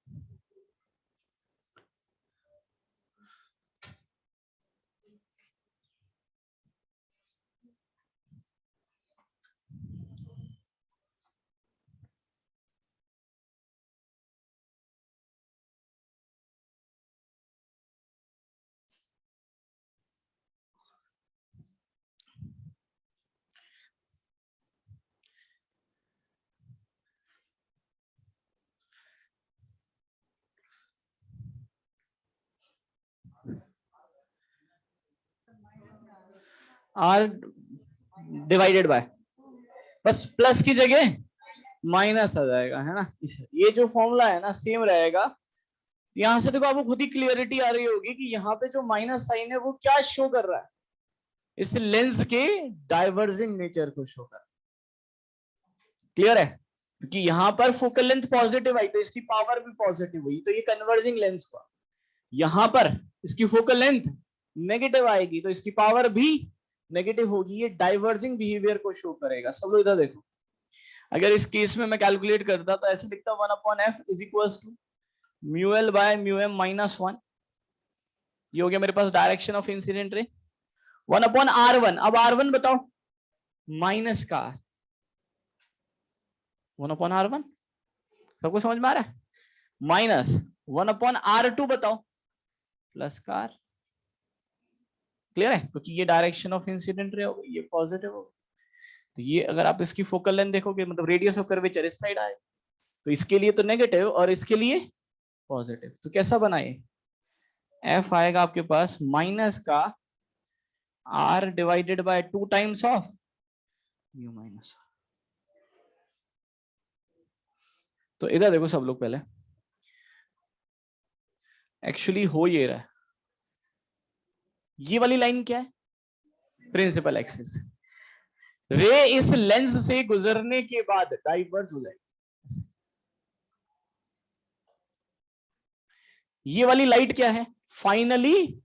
R divided by, बस प्लस की जगह माइनस आ जाएगा, है ना। ये जो फॉर्मूला है ना सेम रहेगा। यहां से देखो आपको खुद ही क्लियरिटी आ रही होगी कि यहाँ पे जो माइनस साइन है वो क्या शो कर रहा है, इस लेंस के डाइवर्जिंग नेचर को शो कर रहा है। क्लियर है, क्योंकि यहां पर फोकल लेंथ पॉजिटिव आई तो इसकी पावर भी पॉजिटिव हुई, तो ये कन्वर्जिंग लेंस हुआ। यहां पर इसकी फोकल लेंथ नेगेटिव आएगी तो इसकी पावर भी नेगेटिव होगी, ये डाइवर्जिंग बिहेवियर को शो करेगा। सब लोग इधर देखो, अगर इस केस में मैं कैलकुलेट करता तो ऐसे लिखता 1/f is equals to mu L by mu m minus 1। ये हो गया मेरे पास डायरेक्शन ऑफ इंसिडेंट रे। 1/r1, अब r1 बताओ, माइनस का 1/r1, सबको समझ में आ रहा है? माइनस 1/r2 बताओ, प्लस का r। क्लियर है, क्योंकि ये डायरेक्शन ऑफ इंसिडेंट रे हो गई, ये पॉजिटिव हो गई। तो ये अगर आप इसकी फोकल लेंथ देखोगे, मतलब रेडियस ऑफ कर्वेचर इस साइड आए, तो इसके लिए तो नेगेटिव और इसके लिए पॉजिटिव। तो कैसा बनाए, एफ आएगा आपके पास माइनस का r divided by 2 times of mu minus. तो इधर देखो सब लोग, पहले एक्चुअली हो ये रहा है, ये वाली लाइन क्या है, प्रिंसिपल एक्सिस। रे इस लेंस से गुजरने के बाद डाइवर्ज हो जाएगी। ये वाली लाइट क्या है, फाइनली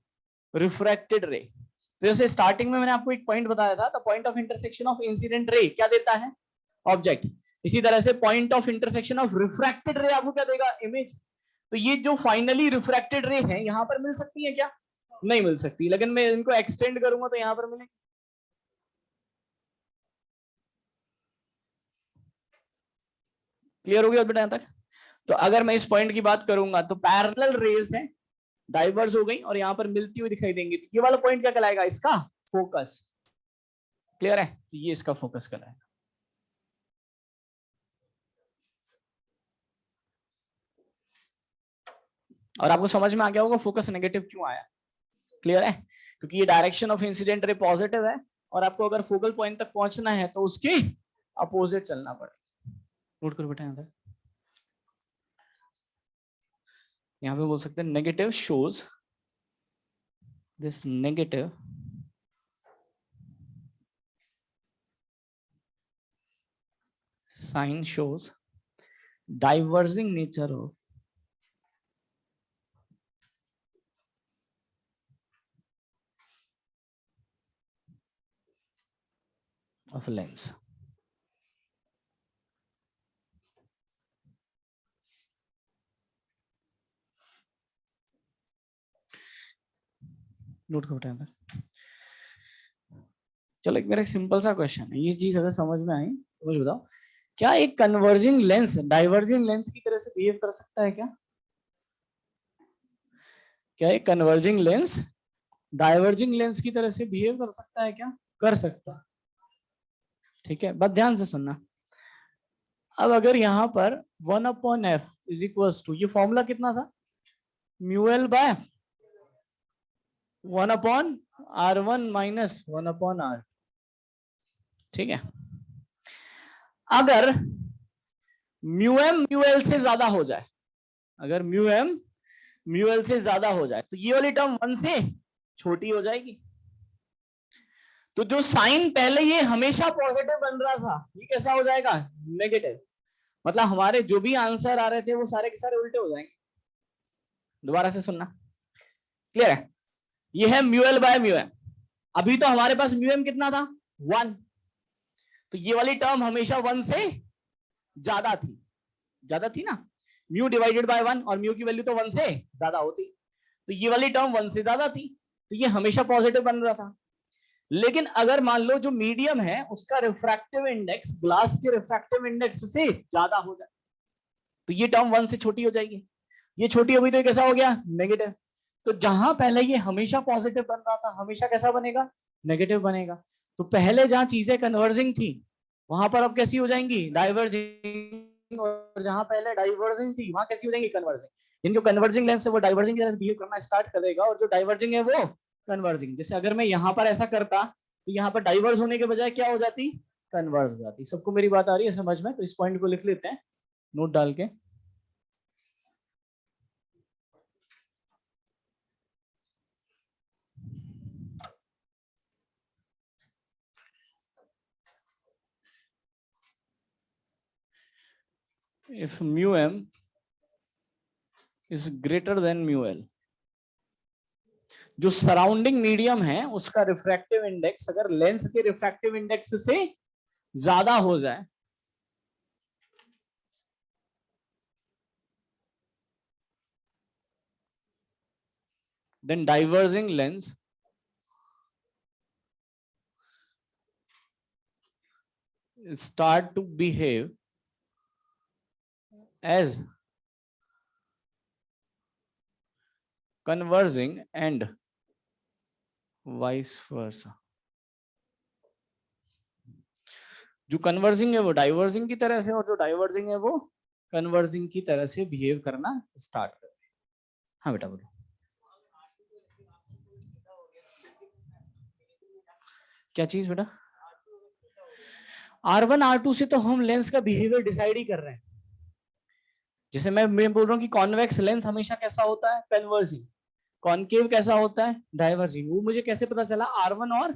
रिफ्रैक्टेड रे। तो जैसे स्टार्टिंग में मैंने आपको एक पॉइंट बताया था, the point of intersection of incident रे क्या देता है, ऑब्जेक्ट। इसी तरह से point of intersection of refracted रे आपको क्या देगा, इमेज। तो ये जो फाइनली रिफ्रैक्टेड रे है यहां पर मिल सकती है क्या, नहीं मिल सकती, लेकिन मैं इनको एक्सटेंड करूंगा तो यहां पर मिलेगी। क्लियर हो गया बेटा यहां तक? तो अगर मैं इस पॉइंट की बात करूंगा तो पैरेलल रेज है, डाइवर्स हो गई और यहां पर मिलती हुई दिखाई देंगी, तो ये वाला पॉइंट क्या कहलाएगा, इसका फोकस। क्लियर है, तो ये इसका फोकस कहलाएगा। और आपको समझ में आ गया होगा फोकस नेगेटिव क्यों आया। क्लियर है, क्योंकि ये डायरेक्शन ऑफ इंसिडेंट रे पॉजिटिव है और आपको अगर फोकल पॉइंट तक पहुंचना है तो उसके अपोजिट चलना पड़ेगा। नोट करो बेटा, यहां तक। यहां पे बोल सकते हैं negative shows, this negative sign shows diverging nature of lens। Note करो बेटा। चलो एक मेरा सिंपल सा क्वेश्चन है, ये चीज अगर समझ में आई तो मुझे बताओ, क्या एक कन्वर्जिंग लेंस डाइवर्जिंग लेंस की तरह से बिहेव कर सकता है क्या? क्या एक कन्वर्जिंग लेंस डाइवर्जिंग लेंस की तरह से बिहेव कर सकता है क्या? कर सकता। ठीक है, बस ध्यान से सुनना। अब अगर यहां पर 1/f इज इक्वल टू, ये फॉर्मूला कितना था, mu L by 1/r1 minus 1/r। ठीक है, अगर म्यू एम म्यू एल से ज्यादा हो जाए, अगर म्यू एम म्यू एल से ज्यादा हो जाए तो ये वाली टर्म 1 से छोटी हो जाएगी। तो जो साइन पहले ये हमेशा पॉजिटिव बन रहा था, ये कैसा हो जाएगा, नेगेटिव। मतलब हमारे जो भी आंसर आ रहे थे वो सारे के सारे उल्टे हो जाएंगे। दोबारा से सुनना, क्लियर है? ये है mu L by mu m. अभी तो हमारे पास म्यू एम कितना था, 1। तो ये वाली टर्म हमेशा 1 से ज्यादा थी ना। म्यू डिवाइडेड बाय 1 और म्यू की वैल्यू तो 1 से ज्यादा होती, तो ये वाली टर्म 1 से ज्यादा थी, तो ये हमेशा पॉजिटिव बन रहा था। लेकिन अगर मान लो जो मीडियम है उसका रिफ्रैक्टिव इंडेक्स ग्लास के रिफ्रैक्टिव इंडेक्स से ज्यादा हो जाए, तो ये टर्म 1 से छोटी हो जाएगी, ये छोटी होगी तो कैसा हो गया, नेगेटिव। तो जहां पहले ये हमेशा पॉजिटिव बन रहा था, हमेशा कैसा बनेगा, नेगेटिव बनेगा। तो पहले जहां चीजें कन्वर्जिंग थी वहां पर अब कैसी हो जाएंगी, डाइवर्जिंग, और जहां पहले डाइवर्जिंग थी वहां कैसी हो जाएंगी, कन्वर्जिंग। इन जो कन्वर्जिंग लेंस है वो डाइवर्जिंग की तरह बिहेव करना स्टार्ट कर देगा, और जो डाइवर्जिंग है वो कन्वर्जिंग। जैसे अगर मैं यहाँ पर ऐसा करता तो यहाँ पर डाइवर्स होने के बजाय क्या हो जाती, कन्वर्स हो जाती। सबको मेरी बात आ रही है समझ में? तो इस पॉइंट को लिख लेते हैं नोट डाल के। if mu m is greater than mu l, जो सराउंडिंग मीडियम है उसका रिफ्रैक्टिव इंडेक्स अगर लेंस के रिफ्रैक्टिव इंडेक्स से ज्यादा हो जाए, then diverging lens start to behave as converging and vice versa। जो कन्वर्जिंग है वो डाइवर्जिंग की तरह से, और जो डाइवर्जिंग है वो कन्वर्जिंग की तरह से बिहेव करना स्टार्ट कर। हाँ बेटा बोलो। क्या चीज बेटा? R1 R2 से तो हम लेंस का बिहेवियर डिसाइड ही कर रहे हैं। जैसे मैं बोल रहा हूँ कि कॉन्वेक्स लेंस हमेशा कैसा होता है, कन्वर्जिंग, कॉनकेव कैसा होता है, डाइवर्जिंग। वो मुझे कैसे पता चला, R1 और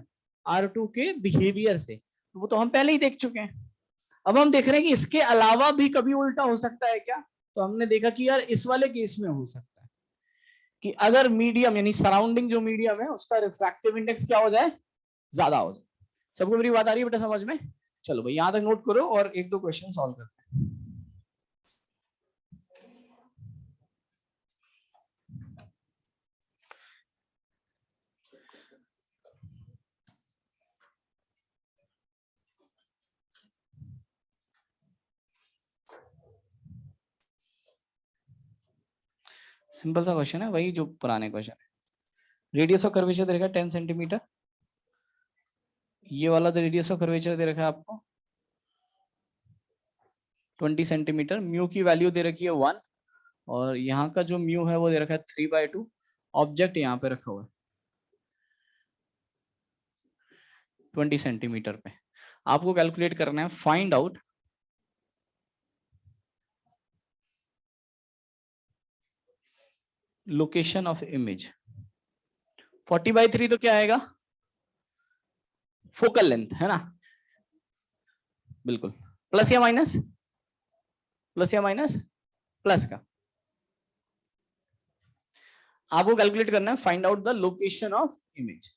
R2 के बिहेवियर से, तो वो तो हम पहले ही देख चुके हैं। अब हम देख रहे हैं कि इसके अलावा भी कभी उल्टा हो सकता है क्या, तो हमने देखा कि यार इस वाले केस में हो सकता है कि अगर मीडियम यानी सराउंडिंग जो मीडियम है उसका रिफ्रैक्टिव इंडेक्स क्या हो जाए, ज्यादा हो जाए। सबको मेरी बात आ रही है बेटा समझ में? चलो भाई यहां तक नोट करो और एक दो क्वेश्चन सॉल्व करते हैं। सिंपल सा क्वेश्चन है, वही जो पुराने क्वेश्चन है। रेडियस ऑफ कर्वेचर दे रखा है 10 सेंटीमीटर, ये वाला तो रेडियस ऑफ कर्वेचर दे रखा है आपको 20 सेंटीमीटर, म्यू की वैल्यू दे रखी है 1, और यहाँ का जो म्यू है वो दे रखा है 3/2। ऑब्जेक्ट यहाँ पे रखा हुआ है 20 सेंटीमीटर पे। आपको कैलकुलेट करना है, find out location of image. 40/3 तो क्या आएगा, फोकल लेंथ है ना, बिल्कुल। प्लस या माइनस, प्लस या माइनस, प्लस का। आपको कैलकुलेट करना है, find out the location of image.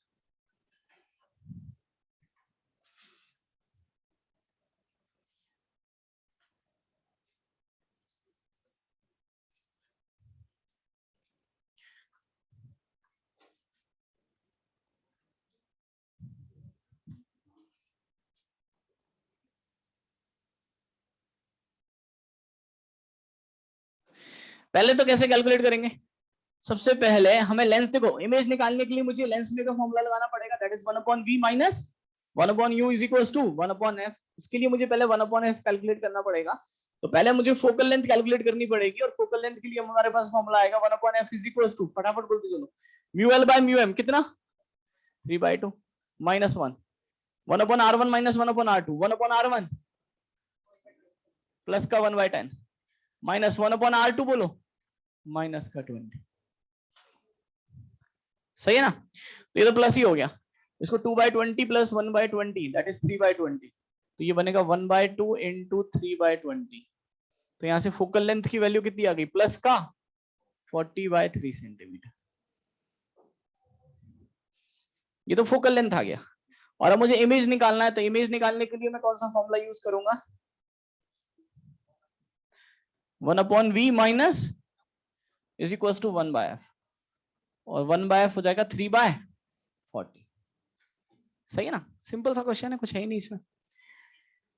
पहले तो कैसे कैलकुलेट करेंगे, सबसे पहले हमें लेंस, देखो इमेज निकालने के लिए मुझे लेंस में का फॉर्मूला लगाना पड़ेगा, that is 1/v minus 1/u is equals to 1/f। इसके लिए मुझे पहले 1/f कैलकुलेट करना पड़ेगा। तो पहले मुझे फोकल लेंथ कैलकुलेट करनी पड़ेगी, और फोकल लेंथ के लिए हमारे पास फॉर्मूला आएगा 1/f इज इक्वल्स टू, फटाफट बोलते चलो, μl बाय μm कितना 3/2 minus 1 1/r1 minus 1/r2 1/r1 plus का 1/10 माइनस 1/r2 बोलो माइनस का 20। सही है ना, तो ये तो प्लस ही हो गया। इसको 2/20 प्लस 1/20 दैट इज 3/20, तो ये बनेगा 1/2 इंटू 3/20। तो यहां से फोकल लेंथ की वैल्यू कितनी आ गई, प्लस का 40/3 सेंटीमीटर। ये तो फोकल लेंथ आ गया। और अब मुझे इमेज निकालना है, तो इमेज निकालने के लिए मैं कौन सा फॉर्मूला यूज करूंगा, 1/v minus is equal to 1/f, और 1/f हो जाएगा 3/40। सही है ना, सिंपल सा क्वेश्चन है, कुछ है ही नहीं इसमें।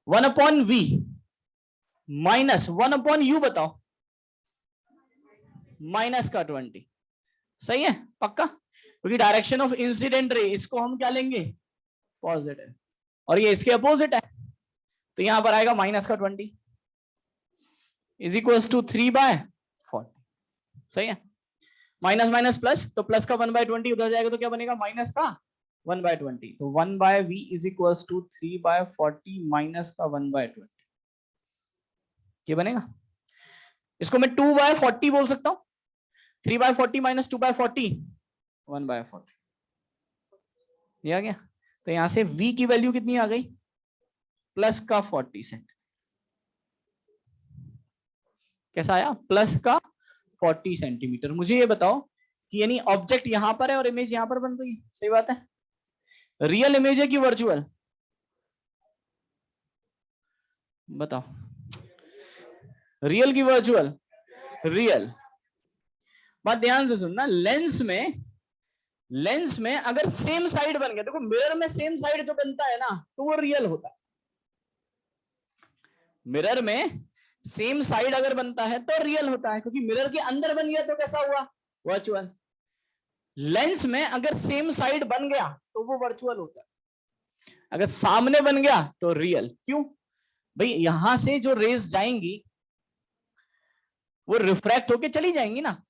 1/v माइनस 1/u बताओ, माइनस का 20। सही है पक्का, क्योंकि डायरेक्शन ऑफ इंसिडेंट रे इसको हम क्या लेंगे, पॉजिटिव, और ये इसके अपोजिट है, तो यहां पर आएगा माइनस का 20 इज इक्वल टू 3/40। सही है, माइनस माइनस प्लस, तो प्लस का 1/20 उधर जाएगा तो क्या बनेगा, माइनस का 1/20, तो 1/v is equal to 3/40 minus का 1/20, ये बनेगा। इसको मैं 2/40 बोल सकता हूं, 3/40 माइनस 2/40 1/40, ये आ गया। तो यहां से v की वैल्यू कितनी आ गई, प्लस का 40 सेंट। कैसा आया, प्लस का 40 सेंटीमीटर। मुझे ये बताओ कि यानी ऑब्जेक्ट यहां पर है और इमेज यहां पर बन रही है, सही बात है। रियल इमेज है कि वर्चुअल, बताओ, रियल की वर्चुअल, रियल। बात ध्यान से सुनना, लेंस में अगर सेम साइड बन गया, देखो मिरर में सेम साइड जो बनता है ना तो वो रियल होता है। मिरर में सेम साइड अगर बनता है तो रियल होता है, क्योंकि मिरर के अंदर बन गया तो कैसा हुआ, वर्चुअल। लेंस में अगर सेम साइड बन गया तो वो वर्चुअल होता है, अगर सामने बन गया तो रियल। क्यों भाई, यहां से जो रेज जाएंगी वो रिफ्रैक्ट होके चली जाएंगी ना,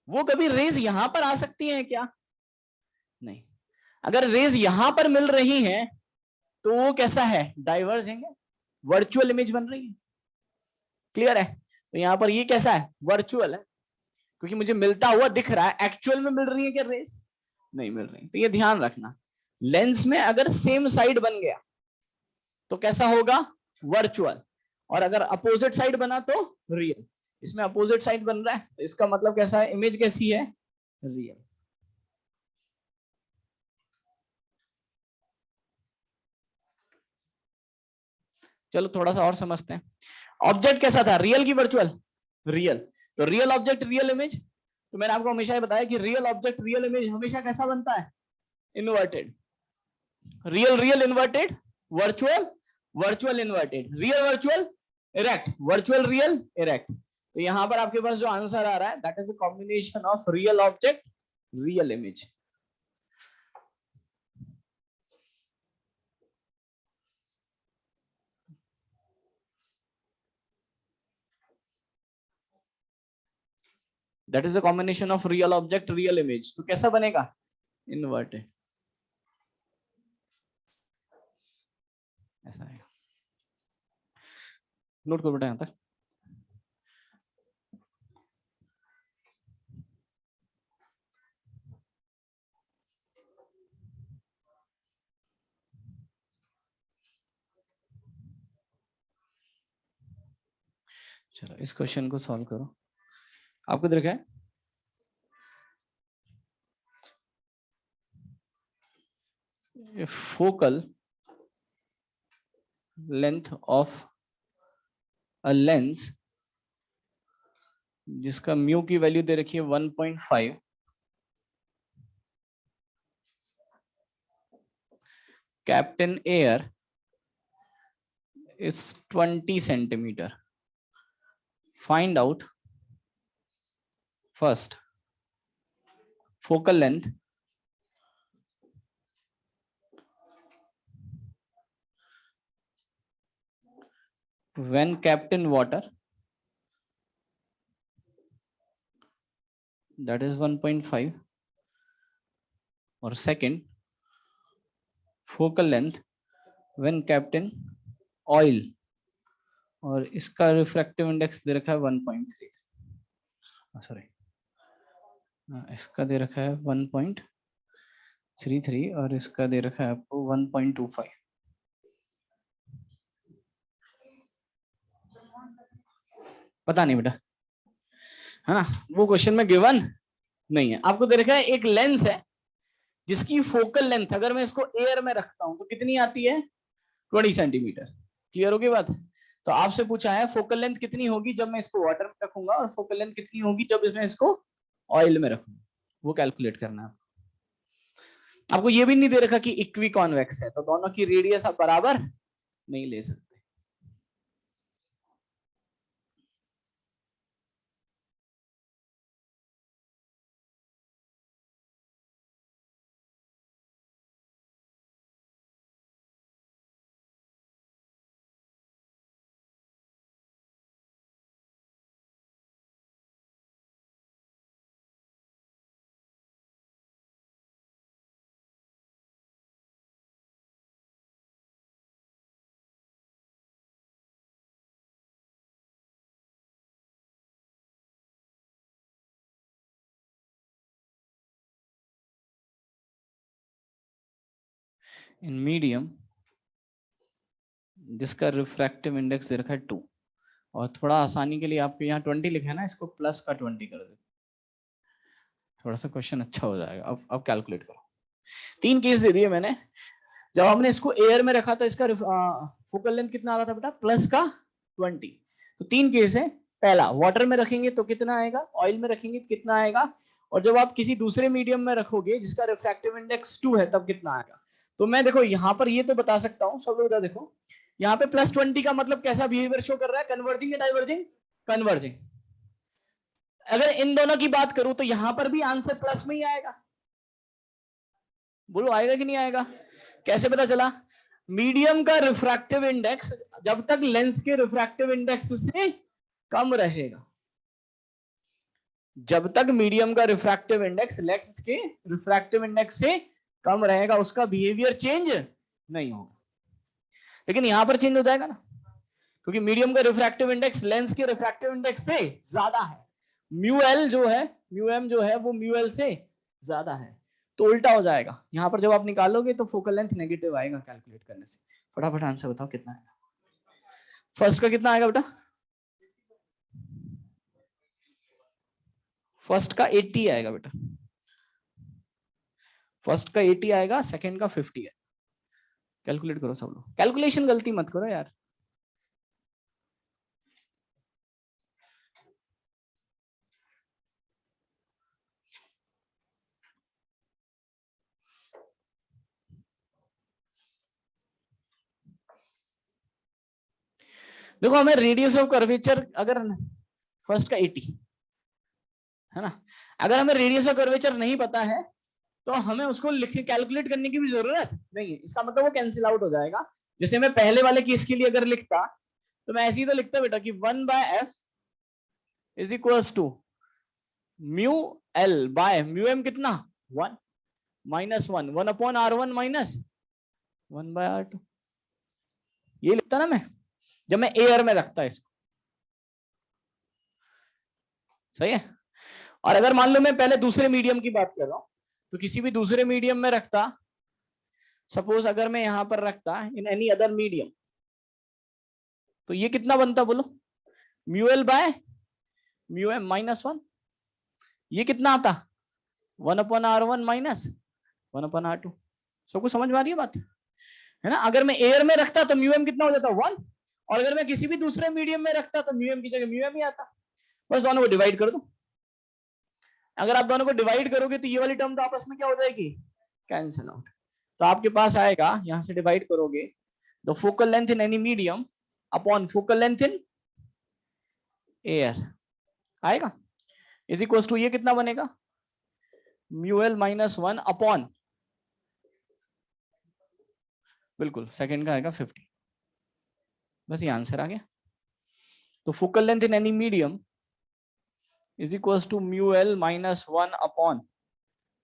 वो कभी रेज यहां पर आ सकती हैं क्या, नहीं। अगर रेज यहां पर मिल रही हैं तो वो कैसा है, डाइवर्जिंग है, वर्चुअल इमेज बन रही है। क्लियर है, तो यहां पर ये कैसा है, वर्चुअल है, क्योंकि मुझे मिलता हुआ दिख रहा है। एक्चुअल में मिल रही है क्या रेज, नहीं मिल रही। तो ये ध्यान रखना, लेंस में अगर सेम साइड बन गया तो कैसा होगा, वर्चुअल, और अगर अपोजिट साइड बना तो रियल। इसमें अपोजिट साइड बन रहा है तो इसका मतलब कैसा है, इमेज कैसी है, रियल। चलो थोड़ा सा और समझते हैं। ऑब्जेक्ट कैसा था, रियल की वर्चुअल, रियल। तो रियल ऑब्जेक्ट रियल इमेज, तो मैंने आपको हमेशा बताया कि रियल ऑब्जेक्ट रियल इमेज हमेशा कैसा बनता है, inverted. Real real inverted, virtual virtual inverted, real virtual erect, virtual real erect. तो यहां पर आपके पास जो आंसर आ रहा है that is the combination of real object real image. That is the combination of real object real image. तो कैसा बनेगा, इन्वर्टेड, ऐसा है। नोट करो बेटा यहां तक। चलो इस क्वेश्चन को सॉल्व करो। आपको देखा है, focal length of a lens जिसका म्यू की वैल्यू दे रखी है 1.5, captain air is 20 centimeter. Find out first focal length when kept in water, that is 1.5, or second focal length when kept in oil, और इसका रिफ्रैक्टिव इंडेक्स दे रखा है 1.3, sorry इसका दे रखा है 1.33 और इसका दे रखा है आपको 1.25। पता नहीं बेटा, है ना, वो क्वेश्चन में गिवन नहीं है। आपको दे रखा है एक लेंस है जिसकी फोकल लेंथ अगर मैं इसको एयर में रखता हूं तो कितनी आती है, 20 सेंटीमीटर। क्लियर होगी बात, तो आपसे पूछा है फोकल लेंथ कितनी होगी जब मैं इसको वाटर में रखूंगा और फोकल लेंथ कितनी होगी जब इसमें इसको ऑयल में रखूंगा, वो कैलकुलेट करना है। आपको ये भी नहीं दे रखा कि इक्वी कॉन्वेक्स है, तो दोनों की रेडियस आप बराबर नहीं ले सकते। इन मीडियम जिसका रिफ्रैक्टिव इंडेक्स दे रखा है 2, और थोड़ा आसानी के लिए आपको यहाँ 20 लिखा है ना, इसको प्लस का 20 कर दे, थोड़ा सा क्वेश्चन अच्छा हो जाएगा। अब कैलकुलेट करो। 3 केस दे दिए मैंने। जब हमने इसको एयर में रखा था इसका फोकल लेंथ कितना आ रहा था बेटा, प्लस का 20। तो 3 केस है। पहला, वाटर में रखेंगे तो कितना आएगा, ऑयल में रखेंगे तो कितना आएगा, और जब आप किसी दूसरे मीडियम में रखोगे जिसका रिफ्रैक्टिव इंडेक्स 2 है तब कितना आएगा। तो मैं देखो यहाँ पर ये तो बता सकता हूँ, सब लोग देखो यहाँ पे +20 का मतलब कैसा बिहेवियर शो कर रहा है, कन्वर्जिंग या डाइवर्जिंग, कन्वर्जिंग। अगर इन दोनों की बात करूं तो यहां पर भी आंसर प्लस में ही आएगा। बोलो आएगा कि नहीं आएगा। कैसे पता चला, मीडियम का रिफ्रैक्टिव इंडेक्स जब तक लेंस के रिफ्रैक्टिव इंडेक्स से कम रहेगा, जब तक मीडियम का रिफ्रैक्टिव इंडेक्स लेंस के रिफ्रैक्टिव इंडेक्स से कम रहेगा उसका बिहेवियर चेंज नहीं होगा। लेकिन यहां पर चेंज हो जाएगा ना, क्योंकि मीडियम का रिफ्रैक्टिव इंडेक्स लेंस के रिफ्रैक्टिव इंडेक्स से ज्यादा है। म्यू एल जो है, म्यू एम जो है वो म्यू एल से ज्यादा है, तो उल्टा हो जाएगा। यहां पर जब आप निकालोगे तो फोकल लेंथ नेगेटिव आएगा कैलकुलेट करने से। फटाफट आंसर बताओ कितना आएगा। फर्स्ट का कितना आएगा बेटा, फर्स्ट का 80 आएगा बेटा, फर्स्ट का 80 आएगा, सेकंड का 50 है। कैलकुलेट करो सब लोग, कैलकुलेशन गलती मत करो यार। देखो हमें रेडियस ऑफ कर्वेचर, अगर फर्स्ट का 80 है ना, अगर हमें रेडियस ऑफ कर्वेचर नहीं पता है तो हमें उसको लिख कैलकुलेट करने की भी जरूरत नहीं है। इसका मतलब वो कैंसिल आउट हो जाएगा। जैसे मैं पहले वाले केस के लिए अगर लिखता तो मैं ऐसे ही तो लिखता बेटा कि 1/f is equals to mu L by mu m कितना 1 माइनस 1/r1 माइनस 1/r2। ये लिखता ना मैं, जब मैं एयर में रखता इसको। सही है। और अगर मान लो मैं पहले दूसरे मीडियम की बात कर रहा हूं, तो किसी भी दूसरे मीडियम में रखता, सपोज अगर मैं यहां पर रखता इन एनी अदर मीडियम, तो ये कितना बनता बोलो, mu L by mu m -1। ये कितना आता 1/r1 माइनस 1/r2। सबको समझ में आ रही है बात, है ना। अगर मैं एयर में रखता तो म्यू एम कितना हो जाता 1, और अगर मैं किसी भी दूसरे मीडियम में रखता तो म्यू एम की जगह म्यू एम ही आता। बस दोनों को डिवाइड कर दो। अगर आप दोनों को डिवाइड करोगे तो ये वाली टर्म तो आपस में क्या हो जाएगी, कैंसिल आउट। तो आपके पास आएगा, यहां से डिवाइड करोगे, the focal length in any medium upon focal length in air आएगा, इज इक्वल टू ये कितना बनेगा, म्यू एल -1 अपॉन, बिल्कुल सेकंड का आएगा 50। बस ये आंसर आ गया। तो focal length in any medium is equal to mu l -1 upon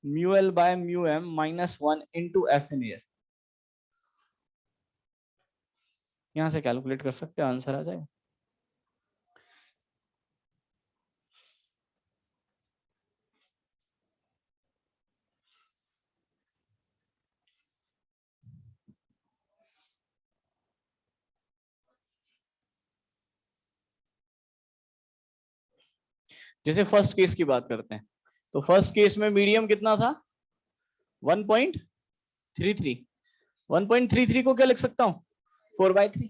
mu L by mu m -1 into F in air. यहां से कैलकुलेट कर सकते हो, आंसर आ जाएगा। जैसे फर्स्ट केस की बात करते हैं, तो फर्स्ट केस में मीडियम कितना था 1.33। 1.33 को क्या लिख सकता हूं 4/3।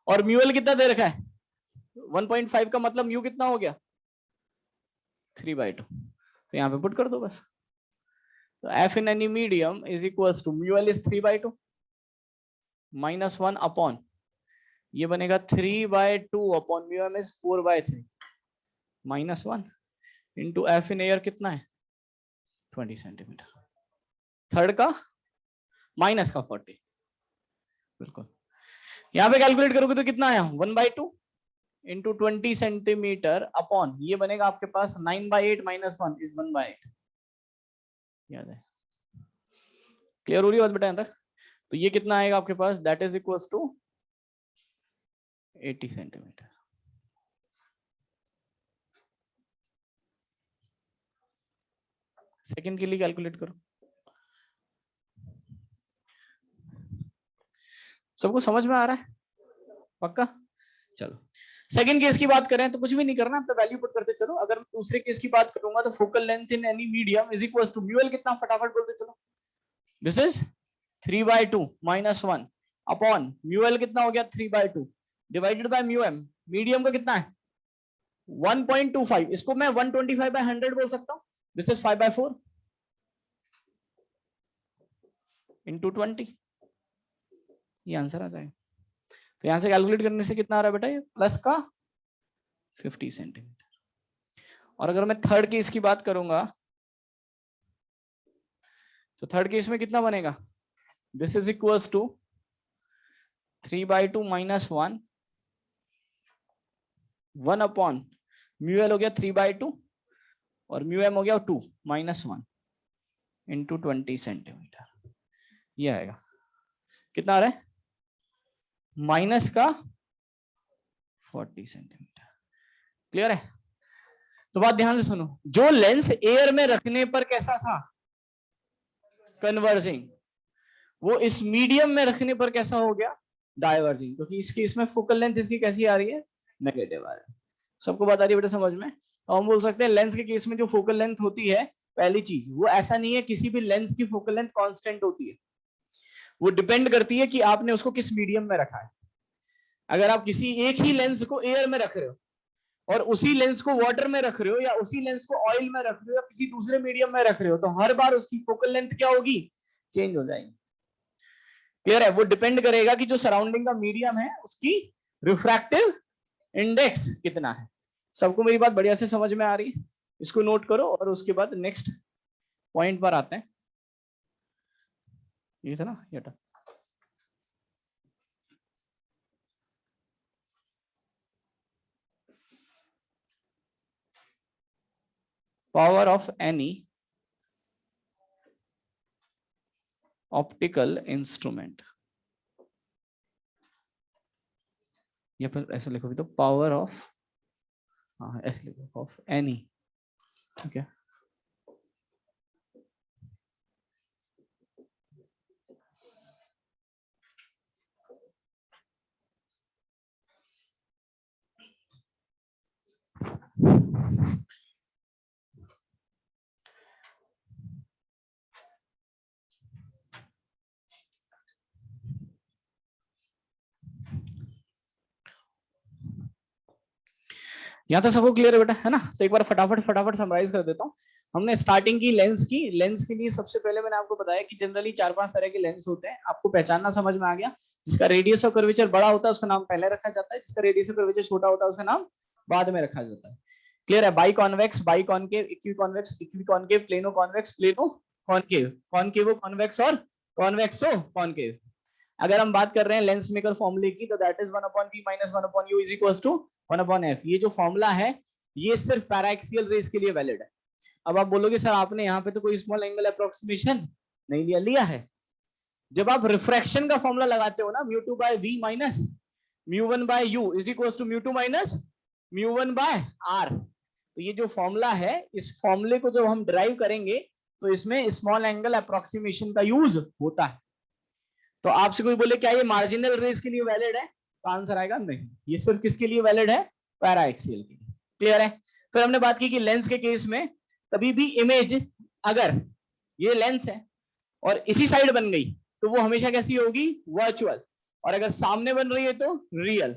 और म्यूएल कितना दे रखा है 1.5 का मतलब म्यू कितना हो गया 3/2, तो यहाँ पे पुट कर दो बस। तो F in any medium is equal to mu L is 3/2 minus 1 upon ये बनेगा 3/2 upon mu M is 4/3 minus 1 into F in air कितना है 20 सेंटीमीटर, थर्ड का माइनस का 40, बिल्कुल। यहाँ पे कैलकुलेट करोगे तो कितना आया 1/2 इंटू 20 सेंटीमीटर अपॉन ये बनेगा आपके पास 9/8 माइनस 1 इज 1/8। याद है, क्लियर हो रही है बात बेटा यहाँ तक? तो ये कितना आएगा आपके पास that is equal to 80 centimetre. Second के लिए कैलकुलेट करो। सबको समझ में आ रहा है पक्का? चलो सेकंड केस की बात करें तो कुछ भी नहीं करना, तो वैल्यू पुट करते चलो। अगर मैं दूसरे केस की बात करूंगा तो focal length in any medium is equal to mu L कितना फटाफट बोलते चलो, this is 3/2 minus 1 upon mu L कितना हो गया 3/2 डिवाइडेड बाय म्यूएम, मीडियम का कितना है 1.25, इसको मैं 125/100 बोल सकता हूं, दिस इज 5/4 इंटू 20, ये आंसर आ जाएगा। तो यहां से कैलकुलेट करने से कितना आ रहा है बेटा ये प्लस का 50 सेंटीमीटर। और अगर मैं थर्ड केस की बात करूंगा तो थर्ड केस में कितना बनेगा, this is equals to 3/2 minus 1 upon mu L हो गया 3/2 और म्यूएम हो गया 2 माइनस 1 इंटू 20 सेंटीमीटर, ये आएगा कितना आ रहा है माइनस का 40 सेंटीमीटर। क्लियर है? तो बात ध्यान से सुनो, जो लेंस एयर में रखने पर कैसा था कन्वर्जिंग, वो इस मीडियम में रखने पर कैसा हो गया डाइवर्जिंग, क्योंकि इसकी इसमें फोकल लेंथ इसकी कैसी आ रही है नेगेटिव आ रही है। सबको बात आ रही है बेटा समझ में? तो हम बोल सकते हैं लेंस के केस में जो फोकल लेंथ होती है, पहली चीज वो ऐसा नहीं है किसी भी लेंस की फोकल लेंथ कांस्टेंट होती है, वो डिपेंड करती है कि आपने उसको किस मीडियम में रखा है। अगर आप किसी एक ही लेंस को एयर में रख रहे हो और उसी लेंस को वाटर में रख रहे हो या उसी लेंस को ऑयल में रख रहे हो या किसी दूसरे मीडियम में रख रहे हो, तो हर बार उसकी फोकल लेंथ क्या होगी चेंज हो जाएगी। क्लियर है? वो डिपेंड करेगा कि जो सराउंडिंग का मीडियम है उसकी रिफ्रैक्टिव इंडेक्स कितना है। सबको मेरी बात बढ़िया से समझ में आ रही है? इसको नोट करो और उसके बाद नेक्स्ट पॉइंट पर आते हैं। ये था ना, ये था power of any optical instrument, या फिर ऐसे लिखो भी तो पावर ऑफ, हाँ ऐसे लिखो ऑफ एनी, ठीक है। यहाँ तक सबको क्लियर है बेटा, है ना? तो एक बार फटाफट समराइज कर देता हूँ। हमने स्टार्टिंग की लेंस की, लेंस के लिए सबसे पहले मैंने आपको बताया कि जनरली 4-5 तरह के लेंस होते हैं, आपको पहचानना समझ में आ गया। जिसका रेडियस ऑफ कर्वेचर बड़ा होता है उसका नाम पहले रखा जाता है, जिसका रेडियस ऑफ कर्वेचर छोटा होता है उसका नाम बाद में रखा जाता है। क्लियर है? By convex, by concave, equi convex, equi concave, plano convex, plano concave, concavo convex और कॉन्वेक्सो कॉन्केव। अगर हम बात कर रहे हैं लेंस मेकर फॉर्मूले की, तो that is 1/v minus 1/u is equals to 1/f। ये जो फॉर्मूला है ये सिर्फ पैराएक्सियल रेज के लिए वैलिड है। अब आप बोलोगे सर आपने यहाँ पे तो कोई स्मॉल एंगल अप्रोक्सीमेशन नहीं लिया, लिया है। जब आप रिफ्रैक्शन का फॉर्मूला लगाते हो ना, μ2/v minus μ1/u is equals to μ2 minus μ1/r, तो ये जो फॉर्मूला है, इस फॉर्मूले को जब हम डिराइव करेंगे तो इसमें स्मॉल एंगल अप्रोक्सीमेशन का यूज होता है। तो आपसे कोई बोले क्या ये मार्जिनल रेज के लिए वैलिड है, तो आंसर आएगा नहीं, ये सिर्फ किसके लिए वैलिड है, पैराएक्सियल के लिए। क्लियर है? फिर हमने बात की कि लेंस के केस में कभी भी इमेज अगर ये लेंस है और इसी साइड बन गई तो वो हमेशा कैसी होगी, वर्चुअल। और अगर सामने बन रही है तो रियल।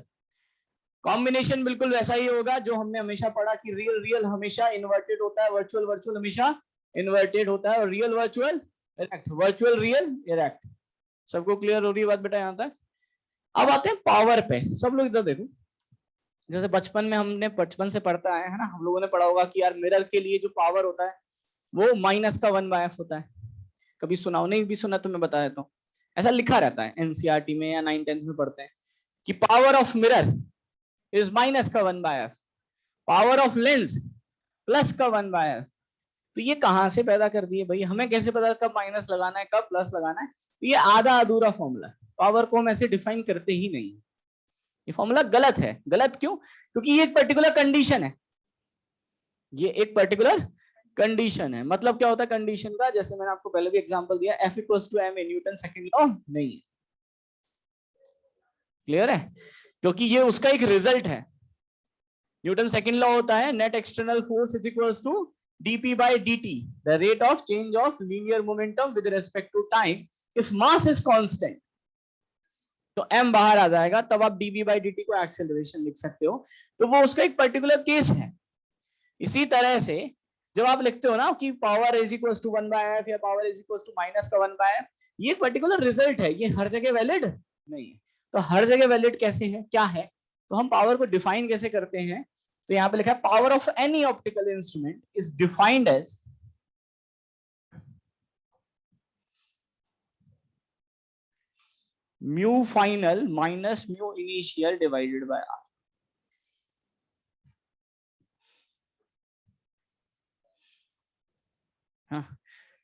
कॉम्बिनेशन बिल्कुल वैसा ही होगा जो हमने हमेशा पढ़ा कि रियल रियल हमेशा इन्वर्टेड होता है, वर्चुअल वर्चुअल हमेशा इन्वर्टेड होता है, और real virtual erect, virtual real erect. सबको क्लियर हो रही है बात बेटा यहां तक? अब आते हैं पावर पे। सब लोग इधर देखो, जैसे बचपन में हमने बचपन से पढ़ता है ना, हम लोगों ने पढ़ा होगा कि यार मिरर के लिए जो पावर होता है वो माइनस का 1/f होता है। कभी सुनाओ? नहीं भी सुना तो मैं बता देता हूँ। ऐसा लिखा रहता है एनसीईआरटी में या 9th-10th में पढ़ते हैं कि power of mirror is minus का 1/f, power of lens plus का 1/f। तो ये कहां से पैदा कर दिए भाई? हमें कैसे पता कब माइनस लगाना है कब प्लस लगाना है? तो ये आधा अधूरा फॉर्मूला। पावर को हम ऐसे डिफाइन करते ही नहीं। ये फॉर्मूला गलत है। गलत क्यों? क्योंकि ये एक पर्टिकुलर कंडीशन है। ये एक पर्टिकुलर कंडीशन है। मतलब क्या होता है कंडीशन का? जैसे मैंने आपको पहले भी एग्जांपल दिया, F = ma, Newton second law नहीं है। क्लियर है? क्योंकि ये उसका एक रिजल्ट है। न्यूटन सेकंड लॉ होता है net external force is equals to dp/dt, the rate of change of linear momentum with respect to time if mass is constant। तो m बाहर आ जाएगा, तब आप dp/dt को एक्सेलरेशन लिख सकते हो। तो वो उसका एक पर्टिकुलर केस है। इसी तरह से जब आप लिखते हो ना कि power is equals to 1/f या power is equals to minus का 1/f, ये पर्टिकुलर रिजल्ट है, ये हर जगह वैलिड नहीं है। तो हर जगह वैलिड कैसे है, क्या है? तो हम पावर को डिफाइन कैसे करते हैं? तो यहाँ पे लिखा है power of any optical instrument is defined as mu final minus mu initial divided by r.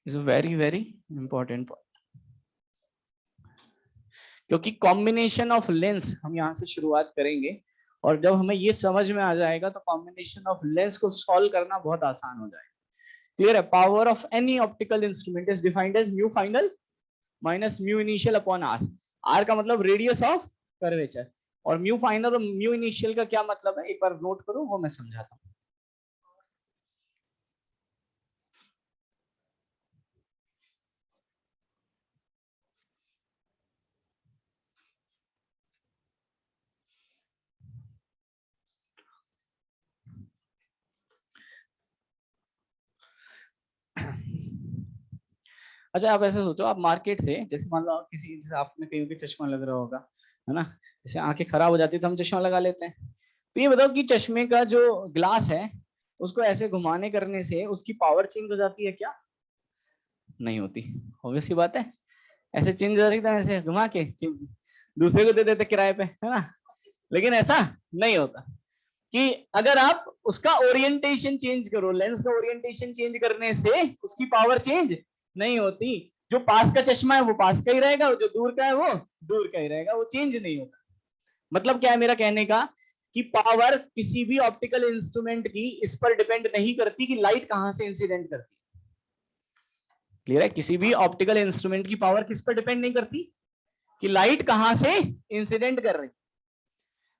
Is a very very important point, क्योंकि कॉम्बिनेशन ऑफ लेंस हम यहां से शुरुआत करेंगे, और जब हमें ये समझ में आ जाएगा तो कॉम्बिनेशन ऑफ लेंस को सॉल्व करना बहुत आसान हो जाएगा। क्लियर है? Power of any optical instrument is defined as mu final minus mu initial upon are. R का मतलब रेडियस ऑफ कर्वेचर, और म्यू फाइनल और म्यू इनिशियल का क्या मतलब है एक बार नोट करो, वो मैं समझाता हूँ। अच्छा, आप ऐसे सोचो, आप मार्केट से जैसे मान लो किसी, जैसे आपने कहीं के चश्मा लग रहा होगा, है ना? जैसे आंखें खराब हो जाती है तो हम चश्मा लगा लेते हैं। तो ये बताओ कि चश्मे का जो ग्लास है उसको ऐसे घुमाने करने से उसकी पावर चेंज हो जाती है क्या? नहीं होती। ऑब्वियस सी बात है, ऐसे चेंज हो जाती है, ऐसे घुमा के चेंज दूसरे को दे देते किराए पे, है ना? लेकिन ऐसा नहीं होता कि अगर आप उसका ओरिएंटेशन चेंज करो, लेंस का ओरिएंटेशन चेंज करने से उसकी पावर चेंज नहीं होती। जो पास का चश्मा है वो पास का ही रहेगा, और जो दूर का है वो दूर का ही रहेगा, वो चेंज नहीं होगा। मतलब क्या है मेरा कहने का, कि पावर किसी भी ऑप्टिकल इंस्ट्रूमेंट की इस पर डिपेंड नहीं करती कि लाइट कहां से इंसिडेंट करती है। क्लियर है? किसी भी ऑप्टिकल इंस्ट्रूमेंट की पावर किस पर डिपेंड नहीं करती कि लाइट कहां से इंसिडेंट कर रही।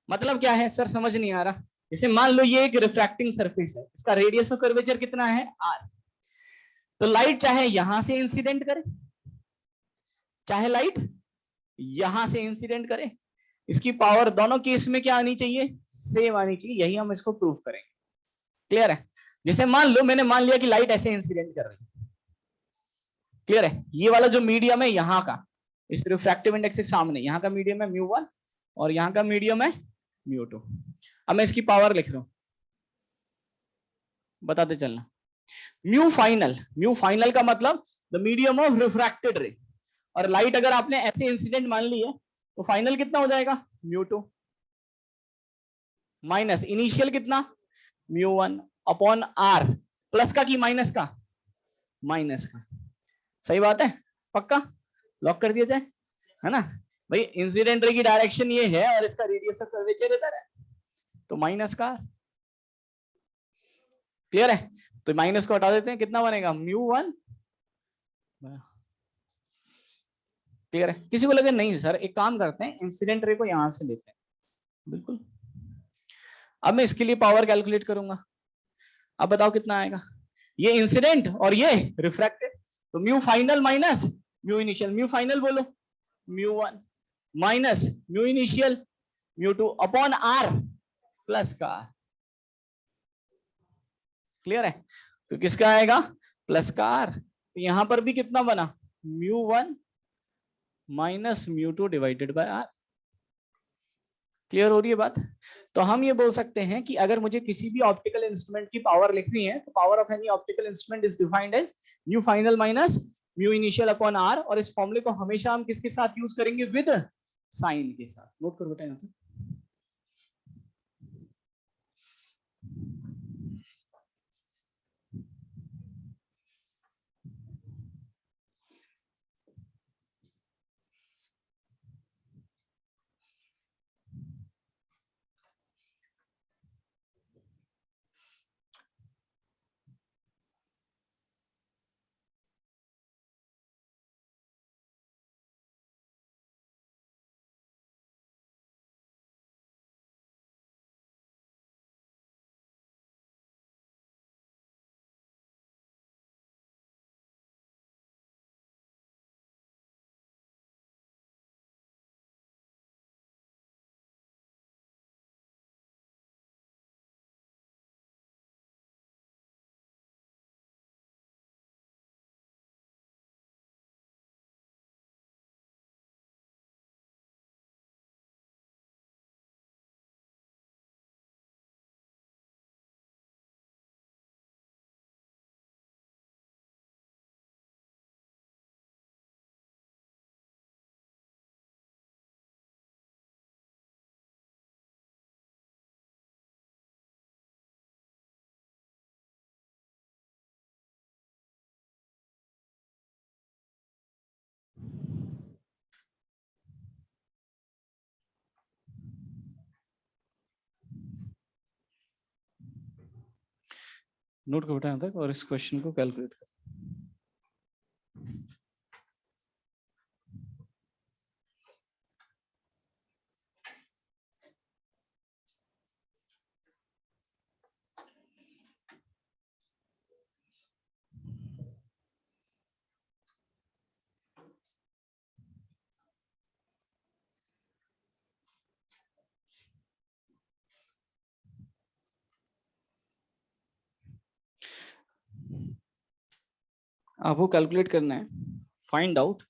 मतलब क्या है सर, समझ नहीं आ रहा? जैसे मान लो ये एक रिफ्रैक्टिंग सरफेस है, इसका रेडियस ऑफ कर्वेचर कितना है? r। तो लाइट चाहे यहां से इंसिडेंट करे, चाहे लाइट यहां से इंसिडेंट करे, इसकी पावर दोनों केस में क्या आनी चाहिए? सेम आनी चाहिए। यही हम इसको प्रूव करेंगे। क्लियर है? जैसे मान लो मैंने मान लिया कि लाइट ऐसे इंसिडेंट कर रही है। क्लियर है? ये वाला जो मीडियम है यहाँ का, इस रिफ्रैक्टिव इंडेक्स के सामने यहाँ का मीडियम है μ1 और यहाँ का मीडियम है μ2। अब मैं इसकी पावर लिख रहा हूं, बताते चलना। म्यू फाइनल का मतलब द मीडियम ऑफ रिफ्रैक्टेड रे, और लाइट अगर आपने ऐसे इंसिडेंट मान ली है तो फाइनल कितना हो जाएगा? μ2 माइनस इनिशियल कितना? μ1 अपॉन आर, प्लस का कि माइनस का? माइनस का। सही बात है? पक्का लॉक कर दिया जाए, है ना? भाई इंसिडेंट रे की डायरेक्शन ये है और इसका रेडियस ऑफ कर्वेचर इधर है, तो माइनस का। क्लियर है? तो माइनस को हटा देते हैं, कितना बनेगा? μ1। क्लियर है? किसी को लगे नहीं सर, एक काम करते हैं, इंसिडेंट रे को यहां से लेते हैं। बिल्कुल। अब मैं इसके लिए पावर कैलकुलेट करूंगा। अब बताओ कितना आएगा? ये इंसिडेंट और ये रिफ्रैक्टेड, तो mu final minus mu initial. Mu final बोलो μ1 minus mu initial mu two upon R plus का आर। क्लियर है? तो किसका आएगा? प्लस का आर। तो यहां पर भी कितना बना? Mu one minus mu two divided by r. Clear हो रही है बात? तो हम ये बोल सकते हैं कि अगर मुझे किसी भी ऑप्टिकल इंस्ट्रूमेंट की पावर लिखनी है तो power of any optical instrument is defined as mu final minus mu initial upon r. और इस फॉर्मूले को हमेशा हम किसके साथ यूज करेंगे? विद साइन के साथ। नोट करो बेटा यहां से। नोट करो बेटा यहां तक और इस क्वेश्चन को कैलकुलेट करो। आपको कैलकुलेट करना है, find out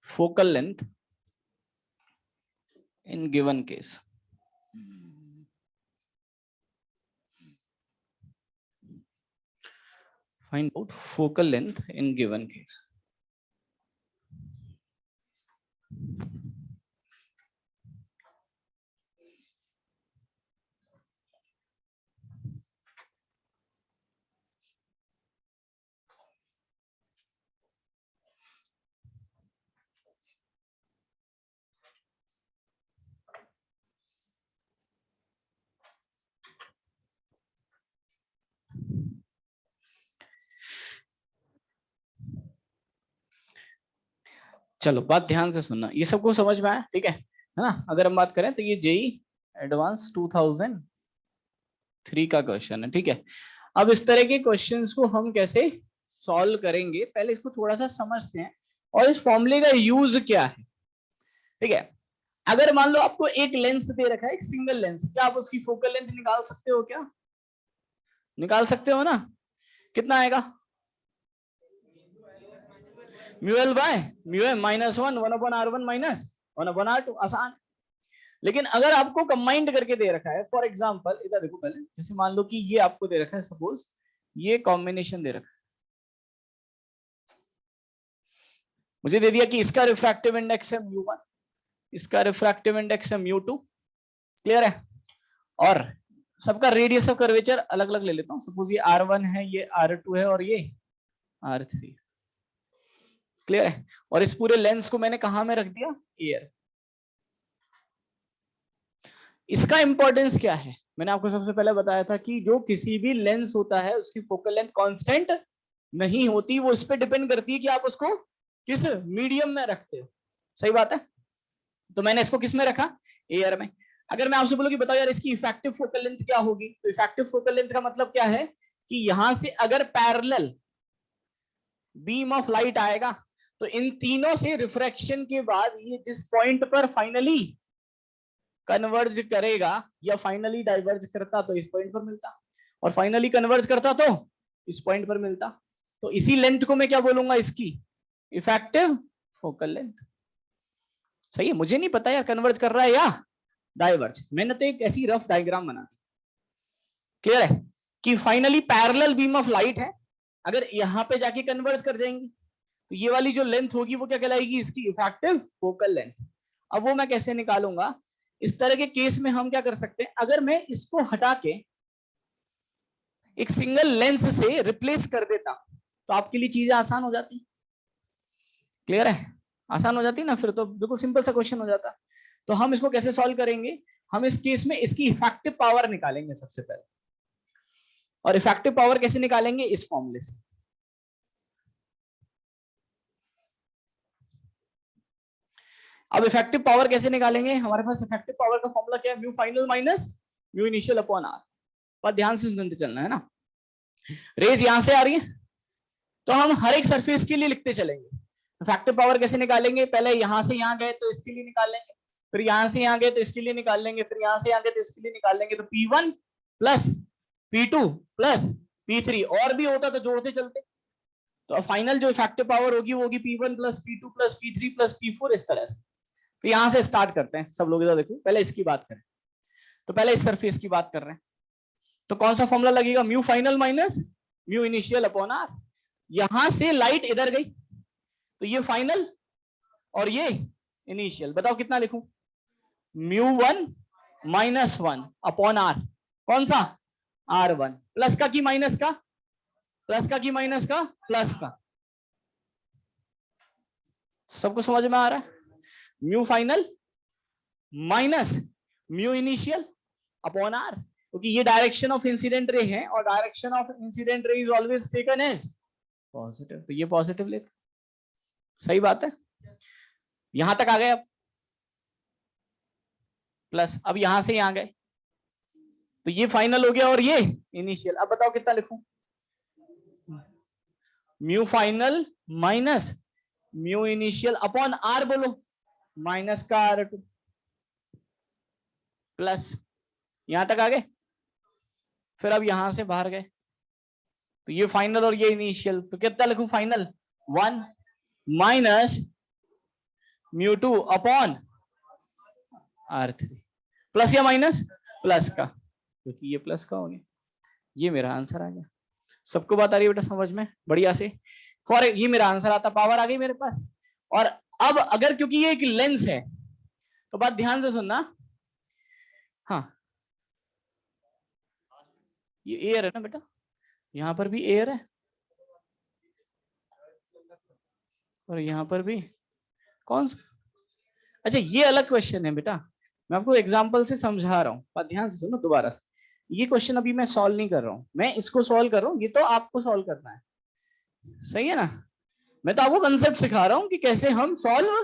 focal length in given case. Find out focal length in given case. चलो बात ध्यान से सुनना, ये सबको समझ में आया? ठीक है ना? अगर हम बात करें तो ये जेई एडवांस 2003 का क्वेश्चन है। ठीक है, अब इस तरह के क्वेश्चंस को हम कैसे सॉल्व करेंगे, पहले इसको थोड़ा सा समझते हैं और इस फॉर्मूले का यूज क्या है। ठीक है, अगर मान लो आपको एक लेंस दे रखा है, एक सिंगल लेंस, क्या आप उसकी फोकल लेंथ निकाल सकते हो? क्या निकाल सकते हो ना? कितना आएगा? Mu L by mu m minus one upon r one minus one upon r two. आसान। लेकिन अगर आपको कंबाइंड करके दे रखा है, फॉर एग्जांपल इधर देखो पहले, जैसे मान लो कि ये आपको दे रखा है, सपोज ये कॉम्बिनेशन दे रखा है, मुझे दे दिया कि इसका रिफ्रैक्टिव इंडेक्स है म्यू वन, इसका रिफ्रैक्टिव इंडेक्स है म्यू टू। क्लियर है? और सबका रेडियस ऑफ कर्वेचर अलग अलग ले लेता हूं, सपोज ये R1 है, ये R2 है और ये R3। क्लियर है? और इस पूरे लेंस को मैंने कहां में रख दिया? एयर। इसका इंपॉर्टेंस क्या है? मैंने आपको सबसे पहले बताया था कि जो किसी भी लेंस होता है उसकी फोकल लेंथ कांस्टेंट नहीं होती, वो इस पे डिपेंड करती है कि आप उसको किस मीडियम में रखते हो। सही बात है? तो मैंने इसको किस में रखा? एयर में। अगर मैं आपसे बोलूं कि बताओ यार इसकी इफेक्टिव फोकल लेंथ क्या होगी, तो इफेक्टिव फोकल लेंथ का मतलब क्या है कि यहां से अगर पैरेलल बीम ऑफ लाइट आएगा तो इन तीनों से रिफ्रैक्शन के बाद ये जिस पॉइंट पर फाइनली कन्वर्ज करेगा या फाइनली डाइवर्ज करता तो इस पॉइंट पर मिलता, और फाइनली कन्वर्ज करता तो इस पॉइंट पर मिलता। तो इसी लेंथ को मैं क्या बोलूंगा, इसकी इफेक्टिव फोकल लेंथ। सही है, मुझे नहीं पता यार कन्वर्ज कर रहा है या डाइवर्ज, मैंने तो एक ऐसी रफ डायग्राम बना दी। क्लियर है कि finally parallel beam of light है, अगर यहां पे जाके कन्वर्ज कर जाएंगे तो ये वाली जो लेंथ होगी वो क्या कहलाएगी, इसकी इफेक्टिव फोकल लेंथ। अब वो मैं कैसे निकालूंगा, इस तरह के केस में हम क्या कर सकते हैं, अगर मैं इसको हटा के एक सिंगल लेंस से रिप्लेस कर देता तो आपके लिए चीजें आसान हो जाती। क्लियर है, आसान हो जाती ना, फिर तो बिल्कुल सिंपल सा क्वेश्चन हो जाता। तो हम इसको कैसे सॉल्व करेंगे, हम इस केस में इसकी इफेक्टिव पावर निकालेंगे सबसे पहले, और इफेक्टिव पावर कैसे निकालेंगे, इस फॉर्मूले से। अब इफेक्टिव पावर कैसे निकालेंगे, हमारे पास इफेक्टिव पावर का फॉर्मूला क्या है, mu final minus mu initial upon r. पर ध्यान से सुनते चलना है ना, रेज यहां से आ रही है तो हम हर एक सरफेस के लिए लिखते चलेंगे। इफेक्टिव पावर कैसे निकालेंगे, पहले यहां से यहां गए तो इसके लिए निकाल लेंगे, फिर यहां से यहां गए तो इसके लिए निकाल लेंगे, फिर यहां से यहां गए तो इसके लिए निकाल लेंगे। तो P1 plus P2 plus P3, और भी होता तो जोड़ते चलते। तो फाइनल जो इफेक्टिव पावर होगी वो होगी P1 plus P2 plus P3 plus P4, इस तरह से। तो यहां से स्टार्ट करते हैं सब लोग, इधर देखो, पहले इसकी बात करें तो पहले इस सरफेस की बात कर रहे हैं, तो कौन सा फॉर्मूला लगेगा, mu final minus mu initial upon r. यहां से लाइट इधर गई तो ये फाइनल और ये इनिशियल, बताओ कितना लिखूं, μ1 -1 अपॉन आर, कौन सा, R1, प्लस का की माइनस का, प्लस का की माइनस का, प्लस का। सबको समझ में आ रहा है, mu final minus mu initial upon r, क्योंकि ये डायरेक्शन ऑफ इंसिडेंट रे है और direction of incident ray is always taken as positive, तो ये पॉजिटिव लेते। सही बात है, यहां तक आ गए, अब प्लस, अब यहां से यहां गए तो ये फाइनल हो गया और ये इनिशियल। अब बताओ कितना लिखूं, mu final minus mu initial upon r, बोलो माइनस का R2 प्लस, यहां तक आ गए, फिर अब यहां से बाहर गए तो ये फाइनल और ये इनिशियल, तो कितना लिखूं, final 1 minus μ2 upon R3, plus या माइनस, प्लस का, क्योंकि ये प्लस का हो गया। ये मेरा आंसर आ गया। सबको बात आ रही है बेटा समझ में, बढ़िया से। फॉर ये मेरा आंसर आता, पावर आ गई मेरे पास। और अब अगर, क्योंकि ये एक लेंस है तो बात ध्यान से सुनना, हाँ ये एयर है ना बेटा, यहां पर भी एयर है और यहां पर भी, कौन सा, अच्छा ये अलग क्वेश्चन है बेटा, मैं आपको एग्जांपल से समझा रहा हूँ, बात ध्यान से सुनो दोबारा से। ये क्वेश्चन अभी मैं सॉल्व नहीं कर रहा हूँ, मैं इसको सॉल्व कर रहा हूँ, ये तो आपको सॉल्व करना है। सही है ना, मैं तो आपको कंसेप्ट सिखा रहा हूँ कि कैसे हम सॉल्व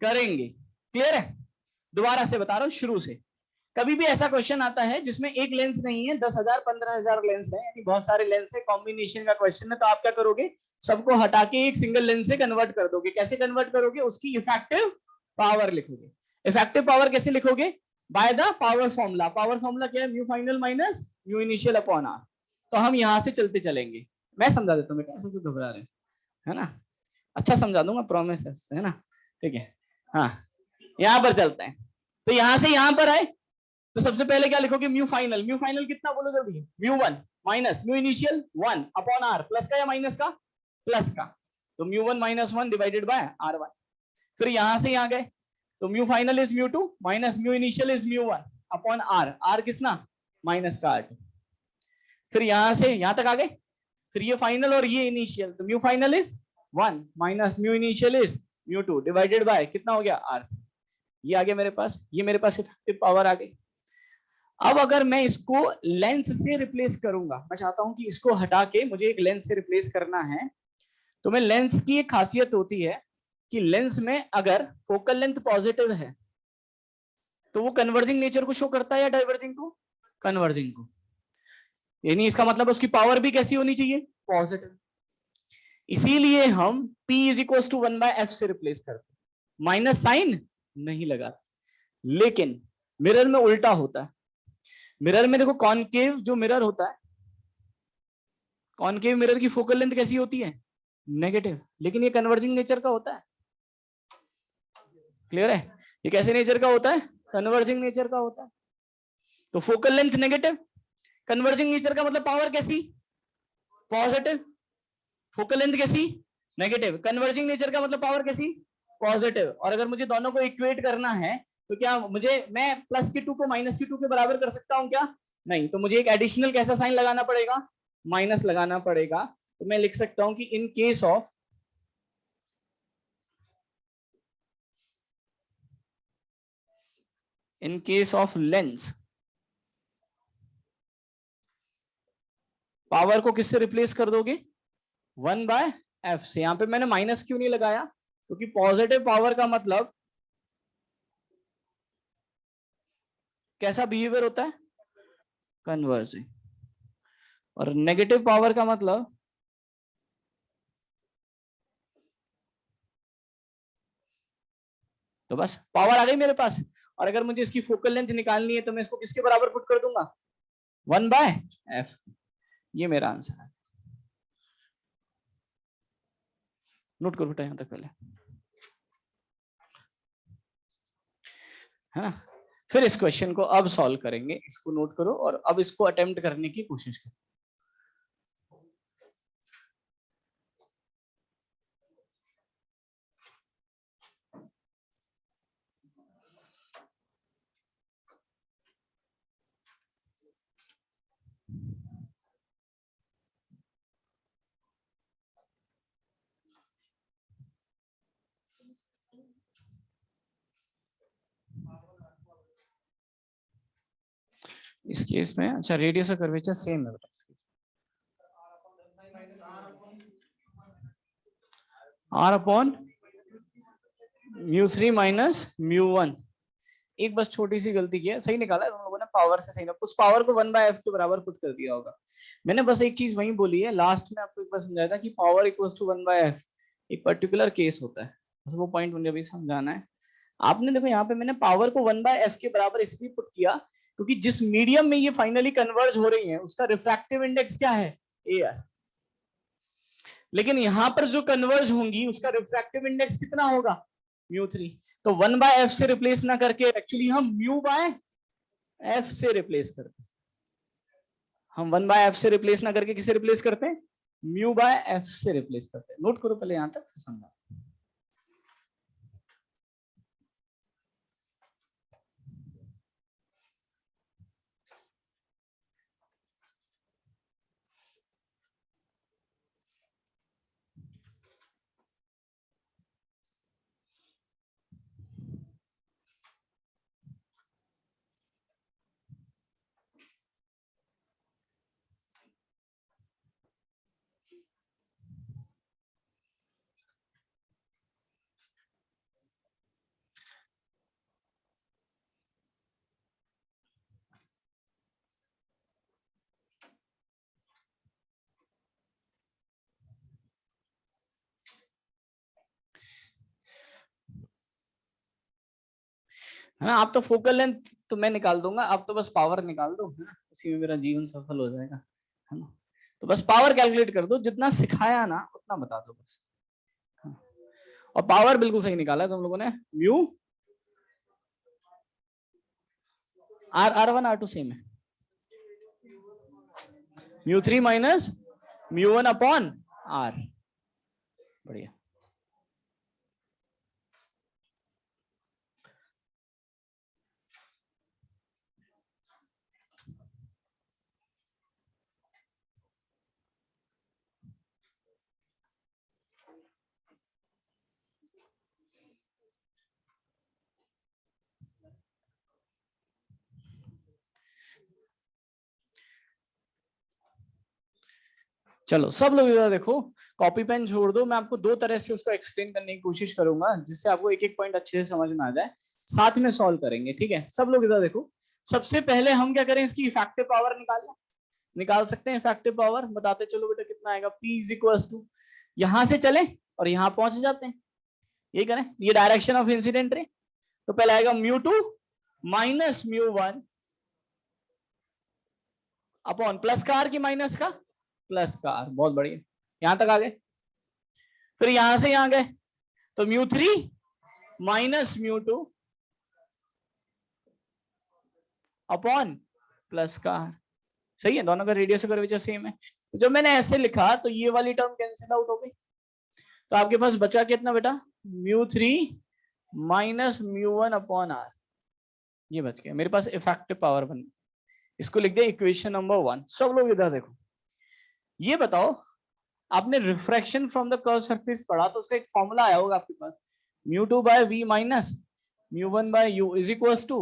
करेंगे। क्लियर है, दोबारा से बता रहा हूँ शुरू से। कभी भी ऐसा क्वेश्चन आता है जिसमें एक लेंस नहीं है, 10,000 15,000 लेंस है, यानी बहुत सारे लेंस है, कॉम्बिनेशन का क्वेश्चन है, तो आप क्या करोगे, सबको हटा के एक सिंगल लेंस से कन्वर्ट कर दोगे। कैसे कन्वर्ट करोगे, उसकी इफेक्टिव पावर लिखोगे। इफेक्टिव पावर कैसे लिखोगे, by the power formula. Power formula क्या है, mu final minus mu initial upon are. तो हम यहां से चलते चलेंगे, मैं समझा देता हूँ बेटा, ऐसे तो घबरा रहे है ना, अच्छा समझा दूंगा, प्रॉमिस है ना, ठीक है। हाँ यहां पर चलते हैं, तो यहां से यहां पर आए तो सबसे पहले क्या लिखोगे, म्यू फाइनल, म्यू फाइनल कितना बोलो जल्दी, μ1 minus mu initial 1 upon R, plus का या माइनस का, प्लस का, तो μ1 माइनस 1 डिवाइडेड बाय R1। फिर यहां से यहां गए तो mu final is μ2 minus mu initial is μ1 upon are, R कितना, माइनस का R2। फिर यहां से यहां तक आ गए, फिर ये फाइनल और ये इनिशियल, तो mu final is 1 minus mu initial is μ2 divided by कितना हो गया, R3। ये आ गया मेरे पास, ये मेरे पास इफेक्टिव पावर आ गई। अब अगर मैं इसको लेंस से रिप्लेस करूंगा, मैं चाहता हूं कि इसको हटा के मुझे एक लेंस से रिप्लेस करना है, तो मैं लेंस की एक खासियत होती है कि लेंस में अगर फोकल लेंथ पॉजिटिव है तो वो कन्वर्जिंग नेचर को शो करता है या डाइवर्जिंग को, कन्वर्जिंग को। यानी इसका मतलब उसकी पावर भी कैसी होनी चाहिए, पॉजिटिव। इसीलिए हम P is equal to 1/f से रिप्लेस करते, माइनस साइन नहीं लगाते। लेकिन मिरर में उल्टा होता है। मिरर में देखो कॉनकेव जो मिरर होता है, कॉनकेव मिरर की फोकल लेंथ कैसी होती है, नेगेटिव, लेकिन ये कन्वर्जिंग नेचर का होता है। क्लियर है? ये कैसे नेचर का होता है, कन्वर्जिंग नेचर का होता है। तो focal length negative, converging nature का मतलब पावर कैसी, पॉजिटिव, फोकल लेंथ कैसी, नेगेटिव, कन्वर्जिंग नेचर का मतलब पावर कैसी, पॉजिटिव। और अगर मुझे दोनों को इक्वेट करना है तो क्या मैं प्लस के 2 को माइनस के 2 के बराबर कर सकता हूं क्या, नहीं। तो मुझे एक एडिशनल कैसा साइन लगाना पड़ेगा, माइनस लगाना पड़ेगा। तो मैं लिख सकता हूं कि in case of lens, power को किससे रिप्लेस कर दोगे, 1/f से। यहां पे मैंने माइनस क्यों नहीं लगाया, क्योंकि पॉजिटिव पावर का मतलब कैसा बिहेवियर होता है, कन्वर्जिंग, और नेगेटिव पावर का मतलब तो बस पावर आ गई मेरे पास। और अगर मुझे इसकी फोकल लेंथ निकालनी है तो मैं इसको किसके बराबर पुट कर दूंगा, 1/f। ये मेरा आंसर है। नोट करो बेटा यहां तक पहले, है ना। फिर इस क्वेश्चन को अब सॉल्व करेंगे, इसको नोट करो और अब इसको अटेम्प्ट करने की कोशिश करो। इस केस में अच्छा रेडियस और कर्वेचर सेम है बेटा, r अपॉन μ3 माइनस μ1। एक बस छोटी सी गलती की है, सही निकाला है तुम लोगों ने, पावर से सही ना, उस पावर को 1/f के बराबर पुट कर दिया होगा। मैंने बस एक चीज वही बोली है, लास्ट में आपको एक बार समझाया था कि पावर इक्वल्स टू 1/f एक पर्टिकुलर केस होता है, बस वो पॉइंट मुझे अभी समझाना है। आपने देखो यहाँ पे मैंने पावर को 1/f के बराबर इसलिए पुट किया क्योंकि जिस मीडियम में ये फाइनली कन्वर्ज हो रही है उसका रिफ्रैक्टिव इंडेक्स क्या है, AR। लेकिन यहां पर जो कन्वर्ज होंगी उसका रिफ्रैक्टिव इंडेक्स कितना होगा, μ3। तो 1/f से रिप्लेस ना करके एक्चुअली हम μ/f से रिप्लेस करते हैं। हम 1/f से रिप्लेस ना करके किसे रिप्लेस करते हैं, μ/f से रिप्लेस करते हैं। नोट करो पहले यहां तक, फिर समझा। है ना। आप तो फोकल लेंथ तो मैं निकाल दूंगा, आप तो बस पावर निकाल दो, है ना, उसी में मेरा जीवन सफल हो जाएगा, है ना। तो बस पावर कैलकुलेट कर दो, जितना सिखाया ना उतना बता दो बस। और पावर बिल्कुल सही निकाला तुम लोगों ने, म्यू R1 R2 सेम है, μ3 माइनस μ1 अपॉन R। बढ़िया। चलो सब लोग इधर देखो, कॉपी पेन छोड़ दो, मैं आपको दो तरह से उसको एक्सप्लेन करने की कोशिश करूंगा जिससे आपको एक एक पॉइंट अच्छे से समझ में आ जाए, साथ में सॉल्व करेंगे, ठीक है। सब लोग इधर देखो, सबसे पहले हम क्या करें, इसकी इफेक्टिव पावर निकाल लें। निकाल सकते हैं इफेक्टिव पावर, बताते चलो बेटा कितना आएगा। P इज इक्वल टू, यहां से चले और यहां पहुंच जाते हैं, ये करें, ये डायरेक्शन ऑफ इंसिडेंट रे। तो पहले आएगा μ2 माइनस μ1 अपॉन प्लस का आर की माइनस का प्लस का आर, बहुत बढ़िया, यहां तक आ गए। फिर यहां से यहां गए तो μ3 माइनस μ2 अपॉन प्लस का आर, सही है, दोनों का रेडियस कर्वेचर सेम है। तो जब मैंने ऐसे लिखा तो ये वाली टर्म कैंसिल आउट हो गई, तो आपके पास बचा कितना बेटा, μ3 माइनस μ1 अपॉन आर, ये बच गया मेरे पास, इफेक्टिव पावर बन गई। इसको लिख दे इक्वेशन नंबर 1। सब लोग इधर देखो, ये बताओ आपने refraction from the curve surface पढ़ा, तो उसका एक फॉर्मूला आया होगा आपके पास, μ2 by v minus μ1 by u is equal to,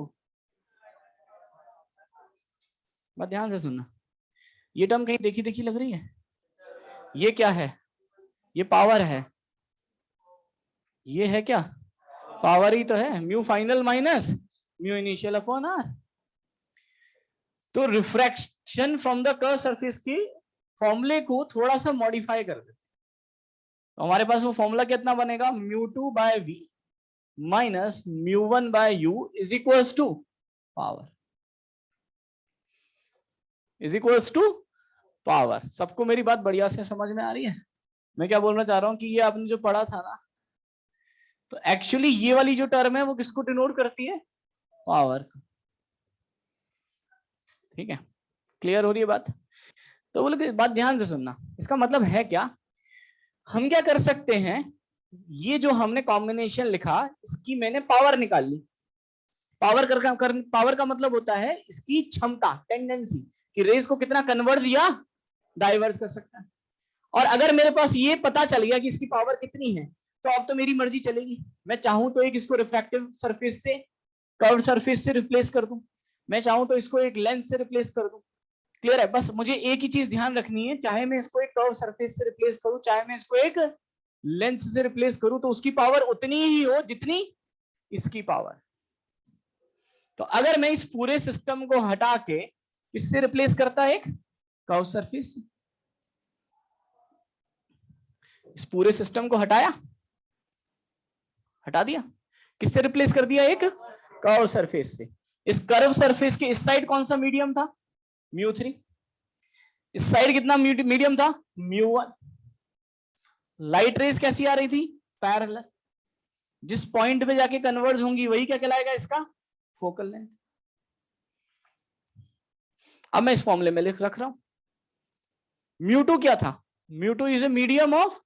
बात ध्यान से सुनना, ये टर्म कहीं देखी देखी लग रही है, ये क्या है, ये पावर है, ये है क्या, पावर ही तो है, mu final minus mu initial upon are. तो refraction from the curve surface की फॉर्मूले को थोड़ा सा मॉडिफाई कर देते, तो हमारे पास वो फॉर्मूला कितना बनेगा, μ2 by v minus μ1 by u is equals to power, is equals to power. सबको मेरी बात बढ़िया से समझ में आ रही है? मैं क्या बोलना चाह रहा हूं कि ये आपने जो पढ़ा था ना, तो एक्चुअली ये वाली जो टर्म है वो किसको डिनोट करती है, पावर। ठीक है, क्लियर हो रही है बात? तो बोले बात ध्यान से सुनना, इसका मतलब है क्या, हम क्या कर सकते हैं, ये जो हमने कॉम्बिनेशन लिखा इसकी मैंने पावर निकाल ली। पावर का मतलब होता है इसकी क्षमता, टेंडेंसी, कि रेस को कितना कन्वर्ज या डाइवर्ज कर सकता है। और अगर मेरे पास ये पता चल गया कि इसकी पावर कितनी है, तो अब तो मेरी मर्जी चलेगी, मैं चाहूं तो एक इसको रिफ्रैक्टिव सरफेस से, कर्व सरफेस से रिप्लेस कर दूं, मैं चाहूं तो इसको एक लेंस से रिप्लेस कर दूं। क्लियर है? बस मुझे एक ही चीज ध्यान रखनी है, चाहे मैं इसको एक कर्व सरफेस से रिप्लेस करूं, चाहे मैं इसको एक लेंस से रिप्लेस करूं, तो उसकी पावर उतनी ही हो जितनी इसकी पावर। तो अगर मैं इस पूरे सिस्टम को हटा के किससे रिप्लेस करता, एक कर्व सरफेस से, इस पूरे सिस्टम को हटाया, हटा दिया, किससे रिप्लेस कर दिया, एक कर्व सरफेस से। इस कर्व सरफेस के इस साइड कौन सा मीडियम था, μ3, इस साइड कितना मीडियम था, μ1। लाइट रेस कैसी आ रही थी, पैरेलल, जिस पॉइंट पे जाके कन्वर्ज होंगी वही क्या कहलाएगा, इसका फोकल लेंथ। अब मैं इस फॉर्मूले में लिख रख रहा हूं, μ2 क्या था, μ2 is a medium of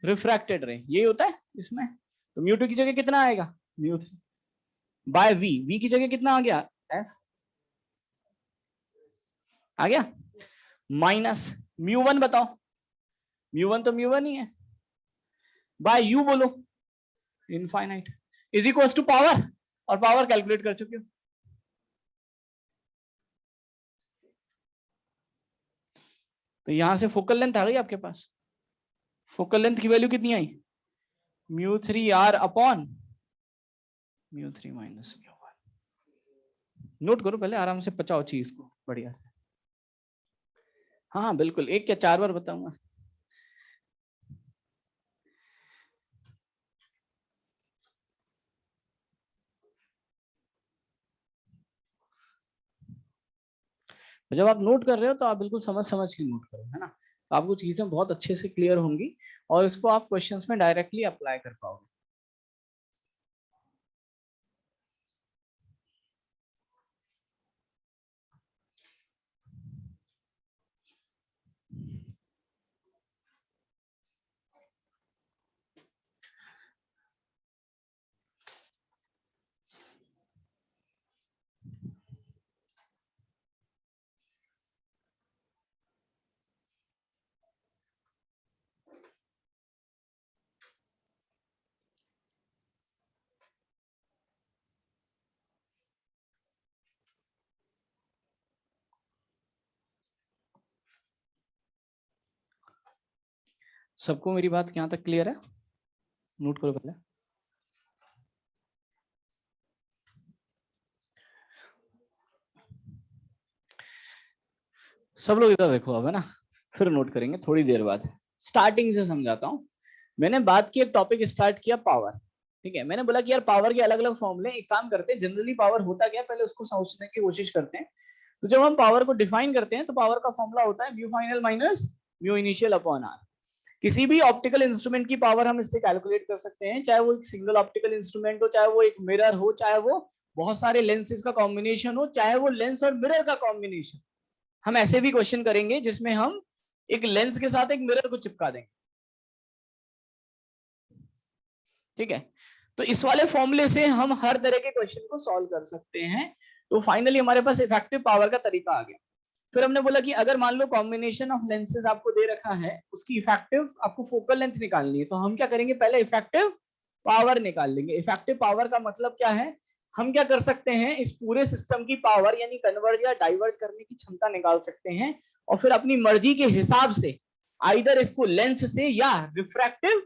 refracted ray, यही होता है इसमें। तो μ2 की जगह कितना आएगा, μ3 बाय v की जगह कितना आ गया, f आ गया, माइनस μ1 बताओ, μ1 तो μ1 ही है, बाय u बोलो, infinite, is equal to power, और पावर कैलकुलेट कर चुके हो। तो यहां से फोकल लेंथ आ गई आपके पास, फोकल लेंथ की वैल्यू कितनी आई, μ3r अपॉन μ3 माइनस μ1। नोट करो पहले, आराम से पचाओ चीज को बढ़िया से। हाँ बिल्कुल, एक क्या 4 बार बताऊंगा। जब आप नोट कर रहे हो तो आप बिल्कुल समझ समझ के नोट करो, है ना, तो आपको चीजें बहुत अच्छे से क्लियर होंगी और इसको आप क्वेश्चंस में डायरेक्टली अप्लाई कर पाओगे। सबको मेरी बात यहाँ तक क्लियर है? नोट करो पहले। सब लोग इधर देखो अब, है ना, फिर नोट करेंगे थोड़ी देर बाद। स्टार्टिंग से समझाता हूँ। मैंने बात की, एक टॉपिक स्टार्ट किया पावर, ठीक है। मैंने बोला कि यार पावर के अलग अलग फॉर्मूले, एक काम करते हैं, जनरली पावर होता क्या पहले उसको समझने की कोशिश करते हैं। तो जब हम पावर को डिफाइन करते हैं तो पावर का फॉर्मूला होता है mu final minus mu initial upon r. किसी भी ऑप्टिकल इंस्ट्रूमेंट की पावर हम इससे कैलकुलेट कर सकते हैं, चाहे वो एक सिंगल ऑप्टिकल इंस्ट्रूमेंट हो, चाहे वो एक मिरर हो, चाहे वो बहुत सारे लेंसेज का कॉम्बिनेशन हो, चाहे वो लेंस और मिरर का कॉम्बिनेशन। हम ऐसे भी क्वेश्चन करेंगे जिसमें हम एक लेंस के साथ एक मिरर को चिपका देंगे, ठीक है। तो इस वाले फॉर्मूले से हम हर तरह के क्वेश्चन को सॉल्व कर सकते हैं। तो फाइनली हमारे पास इफेक्टिव पावर का तरीका आ गया। फिर हमने बोला कि अगर मान लो कॉम्बिनेशन ऑफ लेंसेज आपको दे रखा है, उसकी इफेक्टिव आपको फोकल लेंथ निकालनी है, तो हम क्या करेंगे, पहले इफेक्टिव पावर निकाल लेंगे। इफेक्टिव पावर का मतलब क्या है, हम क्या कर सकते हैं, इस पूरे सिस्टम की पावर यानी कन्वर्ज या डाइवर्ज करने की क्षमता निकाल सकते हैं, और फिर अपनी मर्जी के हिसाब से आइदर इसको लेंस से या रिफ्रैक्टिव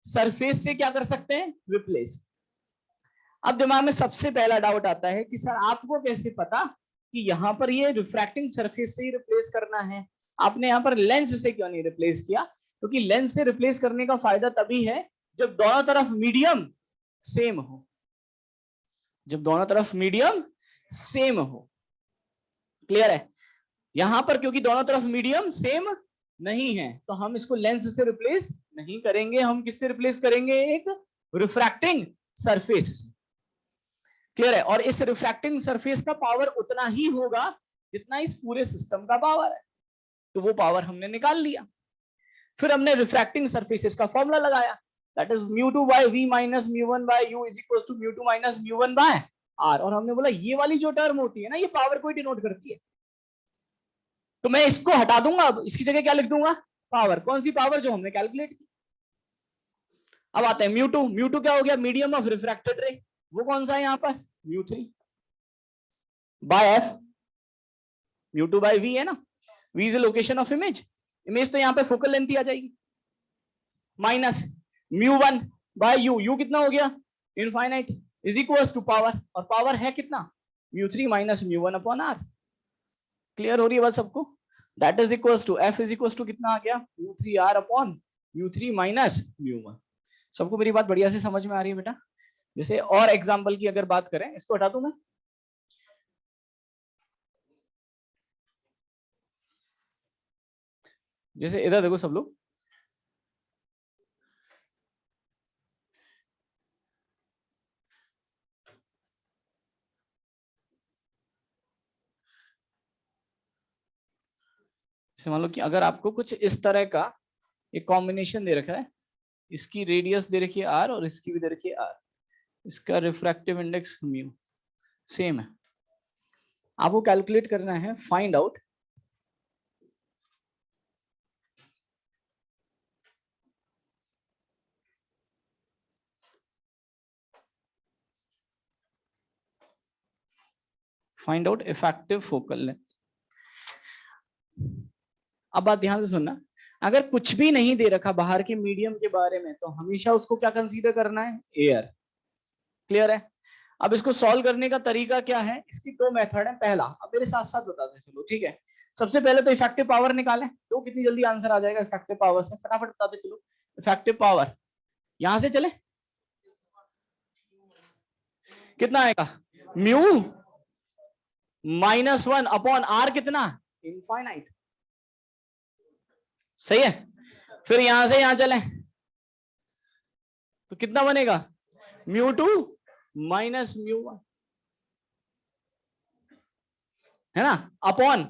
सरफेस से क्या कर सकते हैं, रिप्लेस। अब दिमाग में सबसे पहला डाउट आता है कि सर आपको कैसे पता कि यहाँ पर ये रिफ्रैक्टिंग सरफेस से ही रिप्लेस करना है, आपने यहाँ पर लेंस से क्यों नहीं रिप्लेस किया? क्योंकि लेंस से रिप्लेस करने का फायदा तभी है जब दोनों तरफ मीडियम सेम हो, जब दोनों तरफ मीडियम सेम हो। क्लियर है? यहां पर क्योंकि दोनों तरफ मीडियम सेम नहीं है तो हम इसको लेंस से रिप्लेस नहीं करेंगे, हम किससे रिप्लेस करेंगे, एक रिफ्रैक्टिंग सरफेस से। क्लियर है? और इस रिफ्रैक्टिंग सरफेस का पावर उतना ही होगा जितना इस पूरे सिस्टम का पावर है, तो वो पावर हमने निकाल लिया। फिर हमने रिफ्रैक्टिंग सरफेसेस का फॉर्मूला लगाया, that is μ2 by v minus μ1 by u is equals to μ2 minus μ1 by r। और हमने बोला ये वाली जो टर्म होती है ना, ये पावर को ही डिनोट करती है, तो मैं इसको हटा दूंगा, अब इसकी जगह क्या लिख दूंगा, पावर। कौन सी पावर? जो हमने कैलकुलेट की। अब आते हैं म्यू टू क्या हो गया, मीडियम ऑफ रिफ्रैक्टेड रे, वो कौन सा है यहाँ पर, μ3 बाय एफ, μ2 बाय v है ना, v is location of image, image तो यहाँ पे फोकल लेंथ ही आ जाएगी, माइनस μ1 बाय यू, यू कितना हो गया, infinite, is equals to power, और पावर है कितना, μ3 माइनस μ1 अपॉन आर। क्लियर हो रही है बात सबको? That is equals to f is equals to कितना आ गया, μ3 r अपॉन μ3 माइनस μ1। सबको मेरी बात बढ़िया से समझ में आ रही है बेटा? जैसे और एग्जांपल की अगर बात करें, इसको हटा दूं मैं, जैसे इधर देखो सब लोग, जैसे मान लो कि अगर आपको कुछ इस तरह का एक कॉम्बिनेशन दे रखा है, इसकी रेडियस दे रखी है आर और इसकी भी दे रखी है आर, इसका रिफ्रैक्टिव इंडेक्स म्यू सेम है, आपको कैलकुलेट करना है, find out effective focal length. अब बात ध्यान से सुनना, अगर कुछ भी नहीं दे रखा बाहर के मीडियम के बारे में तो हमेशा उसको क्या कंसीडर करना है, एयर। क्लियर है? अब इसको सॉल्व करने का तरीका क्या है, इसकी दो मेथड है। पहला, अब मेरे साथ साथ बताते चलो, ठीक है। सबसे पहले तो इफेक्टिव पावर निकालें, तो कितनी जल्दी आंसर आ जाएगा इफेक्टिव पावर से, फटाफट बताते चलो। इफेक्टिव पावर यहां से चले, कितना आएगा, म्यू -1 अपॉन आर, कितना, इनफाइनाइट। सही है? फिर यहां से यहां चले तो कितना बनेगा, μ2 माइनस μ1, है ना, अपॉन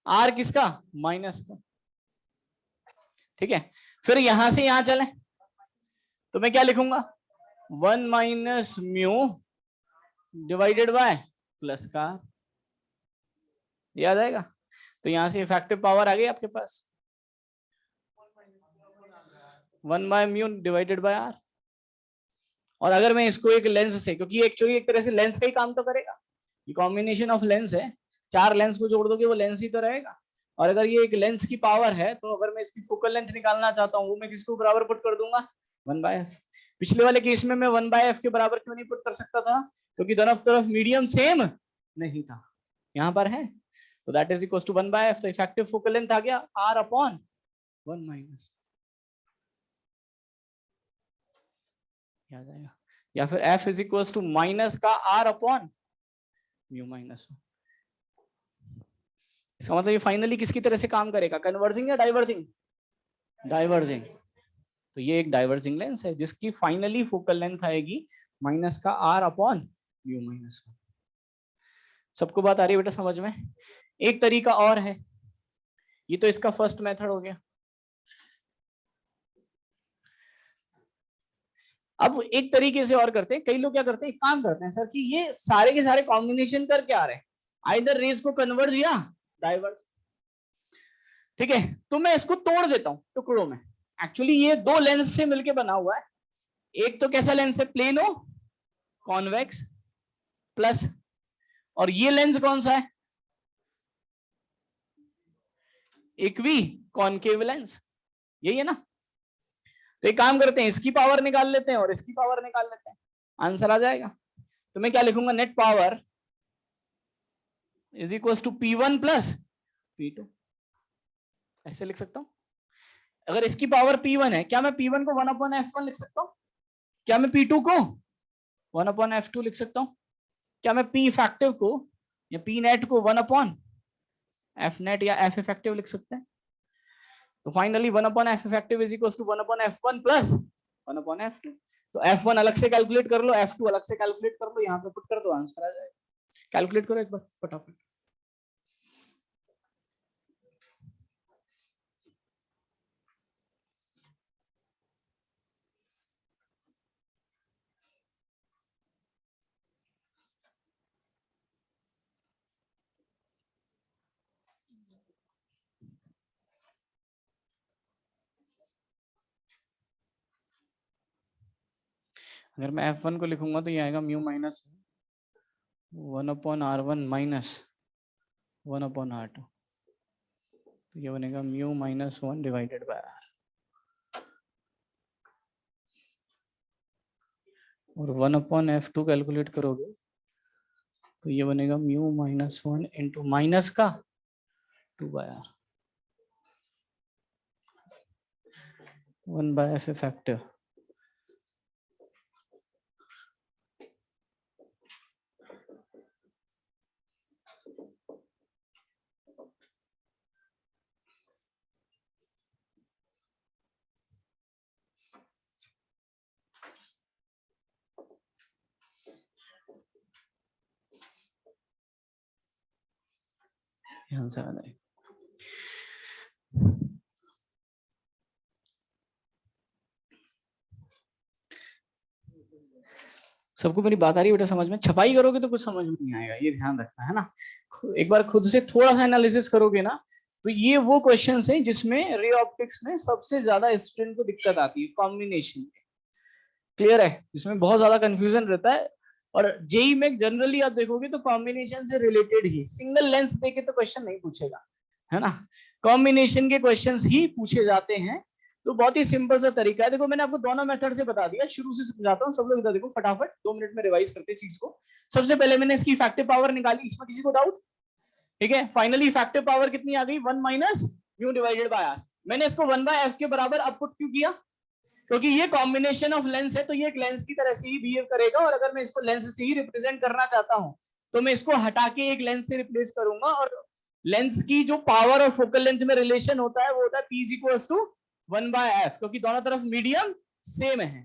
आर किसका, माइनस का। ठीक है? फिर यहां से यहां चले तो मैं क्या लिखूंगा, 1 minus mu divided bye plus का, याद आएगा? तो यहां से इफेक्टिव पावर आ गई आपके पास, 1 by mu divided by r. और अगर मैं इसको एक लेंस से, क्योंकि एक्चुअली एक तरह से लेंस का ही काम तो करेगा, ये कॉम्बिनेशन ऑफ लेंस है, चार लेंस को जोड़ दोगे वो लेंस ही तो रहेगा। और अगर ये एक लेंस की पावर है तो अगर मैं इसकी फोकल लेंथ निकालना चाहता हूँ, वो मैं किसको बराबर पुट कर दूंगा, 1/f। पिछले वाले केस में मैं 1/f के बराबर क्यों नहीं पुट कर सकता था, क्योंकि दोनों तरफ मीडियम सेम नहीं था, यहाँ पर है। तो that is equal to 1/f। तो इफेक्टिव फोकल लेंथ आ गया r अपॉन 1 माइनस, आ जाएगा, या फिर f is equal to minus का r अपॉन म्यू माइनस। इसका मतलब ये फाइनली किसकी तरह से काम करेगा, कन्वर्जिंग या डाइवर्जिंग, डाइवर्जिंग। तो ये एक डाइवर्जिंग लेंस है जिसकी फाइनली फोकल लेंथ आएगी माइनस का r अपॉन म्यू माइनस। सबको बात आ रही है बेटा समझ में? एक तरीका और है, ये तो इसका फर्स्ट मेथड हो गया। अब एक तरीके से और करते हैं, कई लोग क्या करते हैं, एक काम करते हैं सर कि ये सारे के सारे कॉम्बिनेशन करके आ रहे हैं, आइदर रेज को कन्वर्ज या डाइवर्ज। ठीक है, तो मैं इसको तोड़ देता हूं टुकड़ों में। एक्चुअली ये दो लेंस से मिलके बना हुआ है। एक तो कैसा लेंस है, प्लेनो कॉन्वेक्स प्लस, और ये लेंस कौन सा है, इक्वी कॉनकेव लेंस, यही है ना। तो एक काम करते हैं, इसकी पावर निकाल लेते हैं और इसकी पावर निकाल लेते हैं, आंसर आ जाएगा। तो मैं क्या लिखूंगा, net power is equal to P1 plus P2, ऐसे लिख सकता हूं। अगर इसकी पावर P1 है, क्या मैं P1 को 1/f1 लिख सकता हूं? क्या मैं P2 को 1/f2 लिख सकता हूं? क्या मैं P इफेक्टिव को या P नेट को 1/f नेट या F इफेक्टिव लिख सकते हैं? तो finally 1/f effective is equal to 1/f1 plus 1/f2। तो f1 अलग से कैलकुलेट कर लो, f2 अलग से कैलकुलेट कर लो, यहाँ पे पुट कर दो, आंसर आ जाएगा। कैलकुलेट करो एक बार फटाफट। अगर मैं f1 को लिखूंगा तो ये आएगा mu minus 1/r1 minus 1/r2, तो ये बनेगा mu minus 1 divided by r, और 1/f2 कैलकुलेट करोगे तो ये बनेगा म्यू माइनस 1 इंटू माइनस का 2/r 1/f इफेक्टिव। आंसर आ जाएगा। सबको मेरी बात आ रही है बेटा समझ में? छपाई करोगे तो कुछ समझ में नहीं आएगा, ये ध्यान रखना है ना। एक बार खुद से थोड़ा सा एनालिसिस करोगे ना, तो ये वो क्वेश्चंस हैं जिसमें रे ऑप्टिक्स में सबसे ज्यादा स्टूडेंट को दिक्कत आती है, कॉम्बिनेशन में। क्लियर है? इसमें बहुत ज्यादा कंफ्यूजन रहता है। और जेई में जनरली आप देखोगे तो कॉम्बिनेशन से रिलेटेड ही, सिंगल लेंस देके तो क्वेश्चन नहीं पूछेगा, है ना। कॉम्बिनेशन के क्वेश्चंस ही पूछे जाते हैं। तो बहुत ही सिंपल सा तरीका है, देखो मैंने आपको दोनों मेथड से बता दिया, शुरू से समझाता हूँ, सब लोग इधर देखो फटाफट, 2 मिनट में रिवाइज करते चीज को। सबसे पहले मैंने इसकी इफेक्टिव पावर निकाली, इसमें किसी को डाउट? ठीक है, फाइनली इफेक्टिव पावर कितनी आ गई, 1 minus mu divided by r. मैंने इसको 1/f के बराबर अब पुट क्यों किया, क्योंकि ये कॉम्बिनेशन ऑफ लेंस है, तो ये एक लेंस की तरह से ही बिहेव करेगा, और अगर मैं इसको लेंस से ही रिप्रेजेंट करना चाहता हूं तो मैं इसको हटा के एक लेंस से रिप्लेस करूंगा, और लेंस की जो पावर और फोकल लेंथ में रिलेशन होता है वो होता है P is equal to 1/f, क्योंकि दोनों तरफ मीडियम सेम है।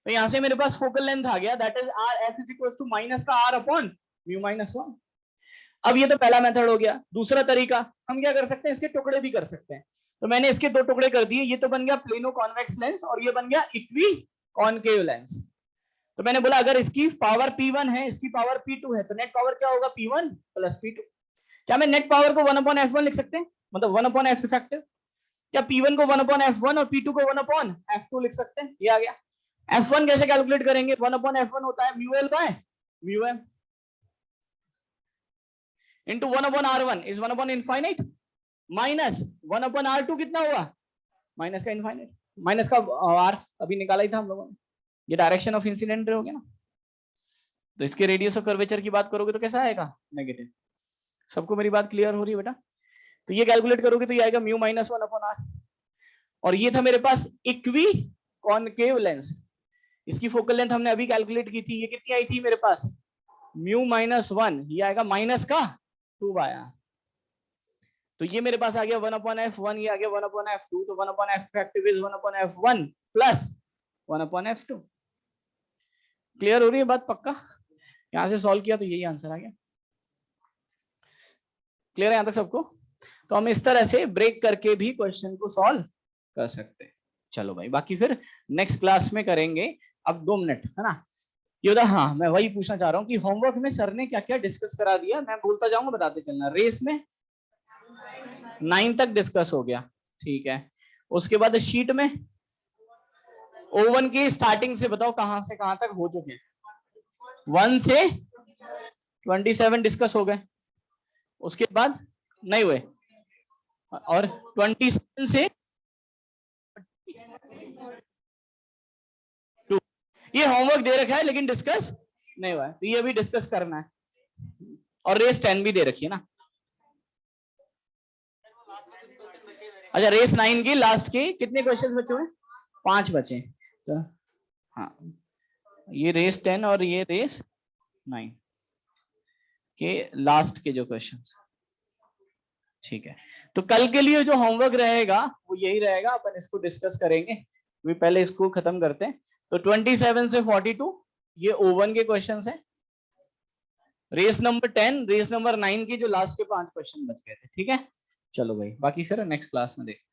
तो यहां से मेरे पास फोकल लेंथ आ गया, that is r f is equal to minus का r अपॉन म्यू माइनस 1। अब ये तो पहला मेथड हो गया। दूसरा तरीका, हम क्या कर सकते हैं, इसके टुकड़े भी कर सकते हैं। तो मैंने इसके 2 टुकड़े कर दिए, ये तो बन गया प्लेनो कॉन्वेक्स लेंस और ये बन गया इक्वी कॉनकेव लेंस। तो मैंने बोला अगर इसकी पावर P1 है, इसकी पावर P2 है, तो नेट पावर क्या होगा, P1 प्लस P2। क्या मैं नेट पावर को 1/f1 लिख सकते हैं, मतलब 1/f इफेक्टिव? क्या P1 को 1/f1 और P2 को 1/f2 लिख सकते हैं? ये आ गया। f1 कैसे कैलकुलेट करेंगे, 1/f1 होता है mu L by mu M into 1/r1 is 1 infinite minus 1/r2 कितना हुआ, माइनस का इनफाइनाइट, माइनस का r अभी निकाला ही था हम लोगों ने, ये डायरेक्शन ऑफ इंसिडेंट हो गया ना। तो इसके रेडियस ऑफ कर्वेचर की बात करोगे तो कैसा आएगा, नेगेटिव। सबको मेरी बात क्लियर हो रही है बेटा? तो ये कैलकुलेट करोगे तो ये आएगा म्यू माइनस 1/r, और ये था मेरे पास इक्वी कॉनकेव लेंस, इसकी फोकल लेंथ हमने अभी कैलकुलेट की थी, ये कितनी आई थी मेरे पास म्यू माइनस 1, ये आएगा माइनस का 2/r। तो ये मेरे पास आ गया 1/f1, ये आ गया 1/f2, तो 1/f effective is 1/f1 plus 1/f2। Clear हो रही है बात? पक्का? यहां से सॉल्व किया तो यही आंसर आ गया। क्लियर है यहां तक सबको? तो हम इस तरह से ब्रेक करके भी क्वेश्चन को सॉल्व कर सकते हैं। चलो भाई, बाकी फिर नेक्स्ट क्लास में करेंगे। अब 2 मिनट है ना योदा? हाँ, मैं वही पूछना चाह रहा हूँ कि होमवर्क में सर ने क्या क्या डिस्कस करा दिया, मैं बोलता जाऊंगा बताते चलना। रेस में 9 तक डिस्कस हो गया, ठीक है। उसके बाद शीट में O1 की स्टार्टिंग से बताओ कहां से कहां तक हो चुके हैं? 1 से 27 डिस्कस हो गए, उसके बाद नहीं हुए, और 27 से 2 ये होमवर्क दे रखा है लेकिन डिस्कस नहीं हुआ है, तो ये अभी डिस्कस करना है। और रेस 10 भी दे रखी है ना। अच्छा, रेस 9 की लास्ट के कितने क्वेश्चन बचे हुए? 5 बचे। तो हाँ, ये रेस 10 और ये रेस 9 के लास्ट के जो क्वेश्चन, ठीक है। तो कल के लिए जो होमवर्क रहेगा वो यही रहेगा, अपन इसको डिस्कस करेंगे। अभी पहले इसको खत्म करते हैं। तो 27 से 42 ये O1 के क्वेश्चन है। रेस नंबर 10, रेस नंबर 9 की जो लास्ट के 5 क्वेश्चन बच गए थे, ठीक है। चलो भाई, बाकी फिर नेक्स्ट क्लास में देखें।